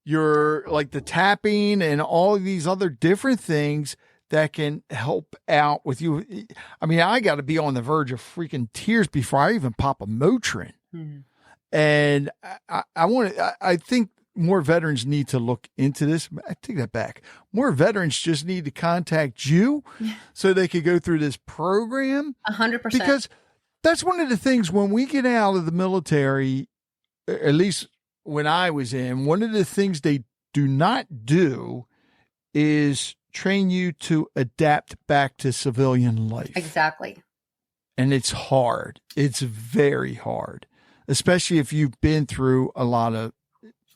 You're like the tapping and all of these other different things that can help out with you. I mean, I got to be on the verge of freaking tears before I even pop a Motrin. And I think more veterans need to look into this. I take that back. More veterans just need to contact you so they could go through this program. 100%. Because that's one of the things when we get out of the military, at least when I was in, one of the things they do not do is train you to adapt back to civilian life. Exactly. And it's hard. It's very hard, especially if you've been through a lot of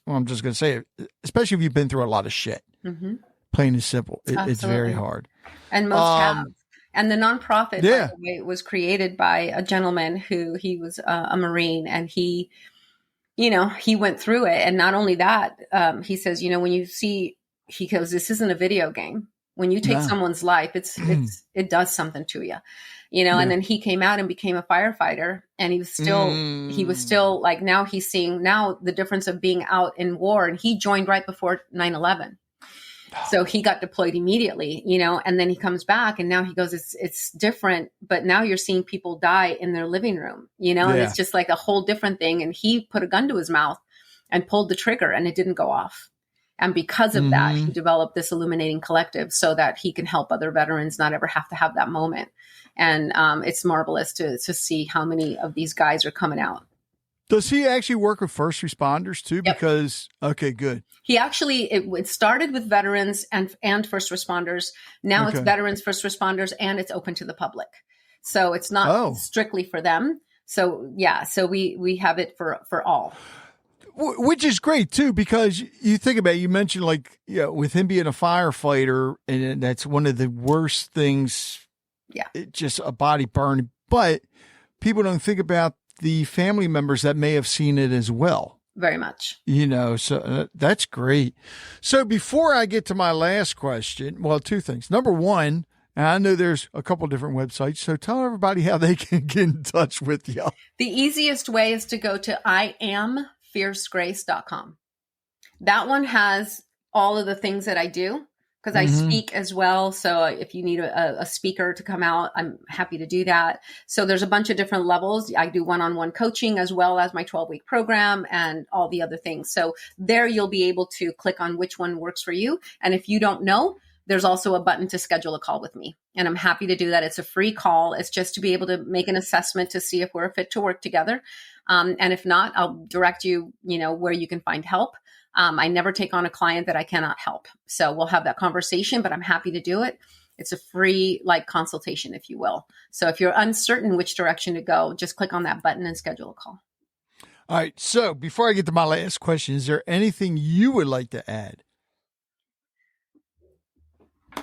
well, I'm just going to say it, especially if you've been through a lot of shit. Mm-hmm. Plain and simple. It's very hard. And most have. And the nonprofit, yeah. by the way, was created by a gentleman he was a Marine, and he went through it. And not only that, he says, when you see, he goes, this isn't a video game. When you take someone's life, it does something to you, and then he came out and became a firefighter, and he was still like, now he's seeing now the difference of being out in war, and he joined right before 9/11. So he got deployed immediately, and then he comes back, and now he goes, it's different, but now you're seeing people die in their living room, and it's just like a whole different thing. And he put a gun to his mouth and pulled the trigger, and it didn't go off. And because of that, he developed this Illuminating Collective so that he can help other veterans not ever have to have that moment. And it's marvelous to see how many of these guys are coming out. Does he actually work with first responders too? Yep. Because, okay, good. He actually, it started with veterans and first responders. Now it's veterans, first responders, and it's open to the public. So it's not strictly for them. So we have it for all. Which is great too, because you think about it, you mentioned with him being a firefighter, and that's one of the worst things. Yeah. Just a body burn. But people don't think about the family members that may have seen it as well. Very much. So that's great. So before I get to my last question, well, two things. Number one, and I know there's a couple different websites, so tell everybody how they can get in touch with you. The easiest way is to go to IamFierceGrace.com. That one has all of the things that I do, because I speak as well. So if you need a speaker to come out, I'm happy to do that. So there's a bunch of different levels. I do one-on-one coaching as well as my 12-week program and all the other things. So there you'll be able to click on which one works for you. And if you don't know, there's also a button to schedule a call with me. And I'm happy to do that. It's a free call. It's just to be able to make an assessment to see if we're fit to work together. And if not, I'll direct you, where you can find help. I never take on a client that I cannot help. So we'll have that conversation, but I'm happy to do it. It's a free consultation, if you will. So if you're uncertain which direction to go, just click on that button and schedule a call. All right. So before I get to my last question, is there anything you would like to add?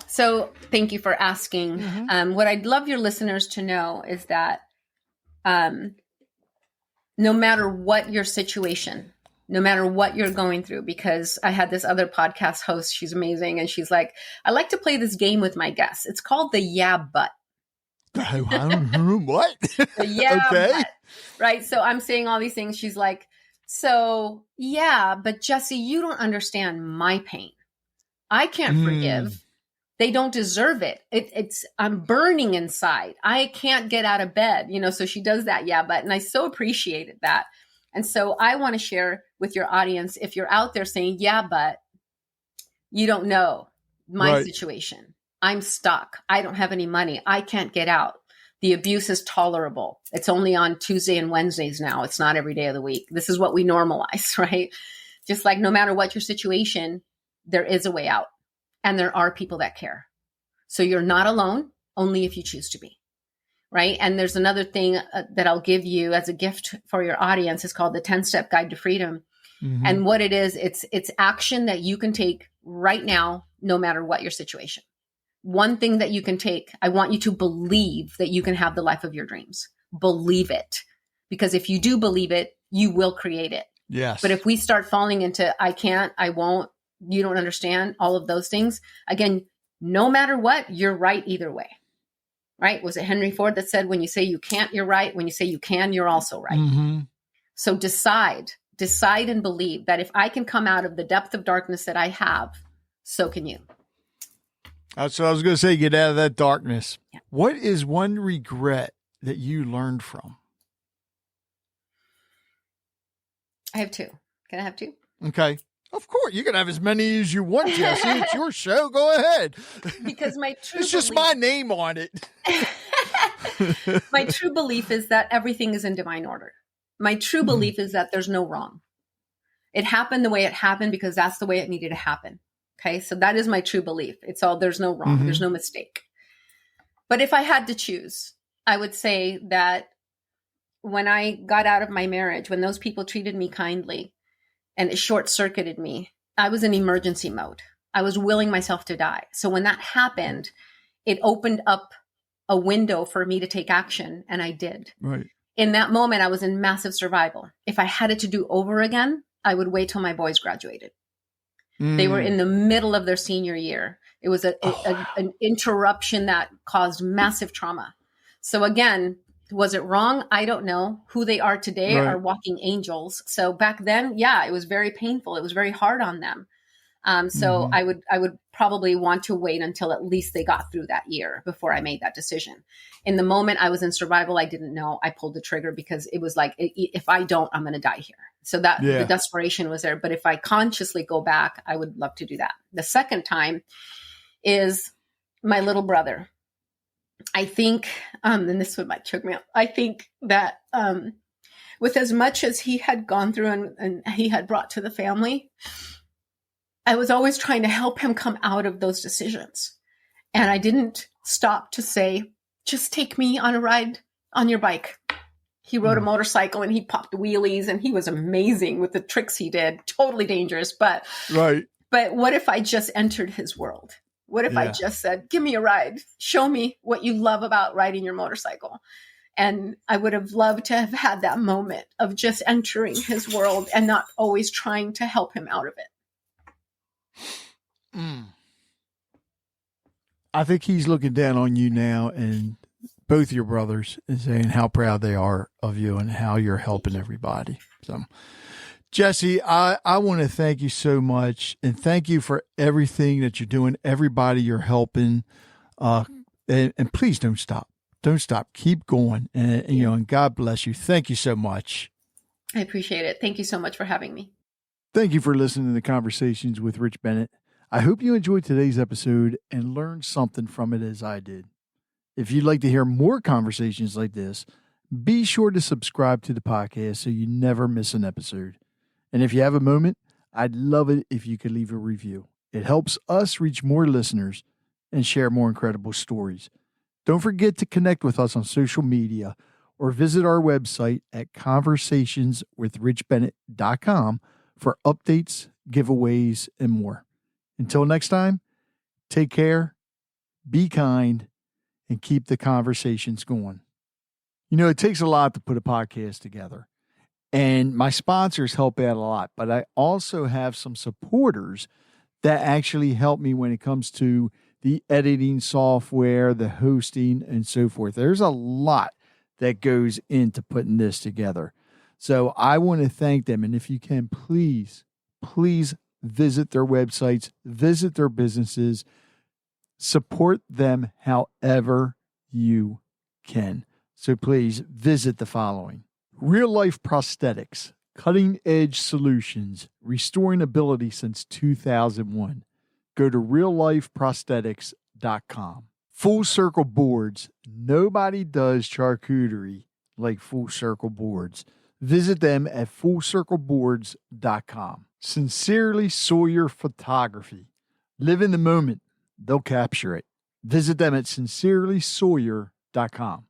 So thank you for asking. What I'd love your listeners to know is that no matter what your situation, no matter what you're going through, because I had this other podcast host, she's amazing. And she's like, I like to play this game with my guests. It's called the yeah, but. What? The yeah, but. Right. So I'm saying all these things. She's like, so yeah, but Jessie, you don't understand my pain. I can't forgive. They don't deserve it. I'm burning inside. I can't get out of bed, so she does that. Yeah, but, and I so appreciated that. And so I want to share with your audience, if you're out there saying, yeah, but you don't know my situation. I'm stuck. I don't have any money. I can't get out. The abuse is tolerable. It's only on Tuesday and Wednesdays now. It's not every day of the week. This is what we normalize, right? Just like no matter what your situation, there is a way out. And there are people that care. So you're not alone, only if you choose to be. Right. And there's another thing that I'll give you as a gift for your audience. It's called the 10-Step Guide to Freedom. And what it is, it's action that you can take right now, no matter what your situation. One thing that you can take, I want you to believe that you can have the life of your dreams. Believe it. Because if you do believe it, you will create it. Yes. But if we start falling into, I can't, I won't, you don't understand, all of those things, again, no matter what, you're right either way. Right? Was it Henry Ford that said, when you say you can't, you're right. When you say you can, you're also right. So decide and believe that if I can come out of the depth of darkness that I have, so can you. That's what I was going to say. Get out of that darkness. Yeah. What is one regret that you learned from? I have two. Can I have two? Okay. Of course, you can have as many as you want, Jessie. It's your show. Go ahead. Because my true it's just my name on it. My true belief is that everything is in divine order. My true belief is that there's no wrong. It happened the way it happened because that's the way it needed to happen. Okay, so that is my true belief. It's all, there's no wrong. There's no mistake. But if I had to choose, I would say that when I got out of my marriage, when those people treated me kindly, and it short-circuited me. I was in emergency mode. I was willing myself to die. So when that happened, it opened up a window for me to take action, and I did. Right. In that moment, I was in massive survival. If I had it to do over again, I would wait till my boys graduated. They were in the middle of their senior year. It was an interruption that caused massive trauma. So again, was it wrong? I don't know. Who they are today are walking angels. So back then, yeah, it was very painful. It was very hard on them. So I would probably want to wait until at least they got through that year before I made that decision. In the moment I was in survival, I didn't know. I pulled the trigger because it was like, if I don't, I'm going to die here. So that the desperation was there. But if I consciously go back, I would love to do that. The second time is my little brother. I think, and this one might choke me up. I think that with as much as he had gone through and he had brought to the family, I was always trying to help him come out of those decisions. And I didn't stop to say, just take me on a ride on your bike. He rode a motorcycle and he popped wheelies and he was amazing with the tricks he did. Totally dangerous. But what if I just entered his world? What if I just said, give me a ride, show me what you love about riding your motorcycle? And I would have loved to have had that moment of just entering his world and not always trying to help him out of it. I think he's looking down on you now and both your brothers and saying how proud they are of you and how you're helping everybody. So, Jessie, I want to thank you so much and thank you for everything that you're doing, everybody you're helping. And please don't stop. Don't stop. Keep going. And, you know, and God bless you. Thank you so much. I appreciate it. Thank you so much for having me. Thank you for listening to Conversations with Rich Bennett. I hope you enjoyed today's episode and learned something from it as I did. If you'd like to hear more conversations like this, be sure to subscribe to the podcast so you never miss an episode. And if you have a moment, I'd love it if you could leave a review. It helps us reach more listeners and share more incredible stories. Don't forget to connect with us on social media or visit our website at conversationswithrichbennett.com for updates, giveaways, and more. Until next time, take care, be kind, and keep the conversations going. You know, it takes a lot to put a podcast together, and my sponsors help out a lot, but I also have some supporters that actually help me when it comes to the editing software, the hosting, and so forth. There's a lot that goes into putting this together. So I want to thank them. And if you can, please visit their websites, visit their businesses, support them however you can. So please visit the following: Real Life Prosthetics, cutting edge solutions, restoring ability since 2001. Go to reallifeprosthetics.com. Full Circle Boards. Nobody does charcuterie like Full Circle Boards. Visit them at fullcircleboards.com. Sincerely Sawyer Photography. Live in the moment. They'll capture it. Visit them at sincerelysawyer.com.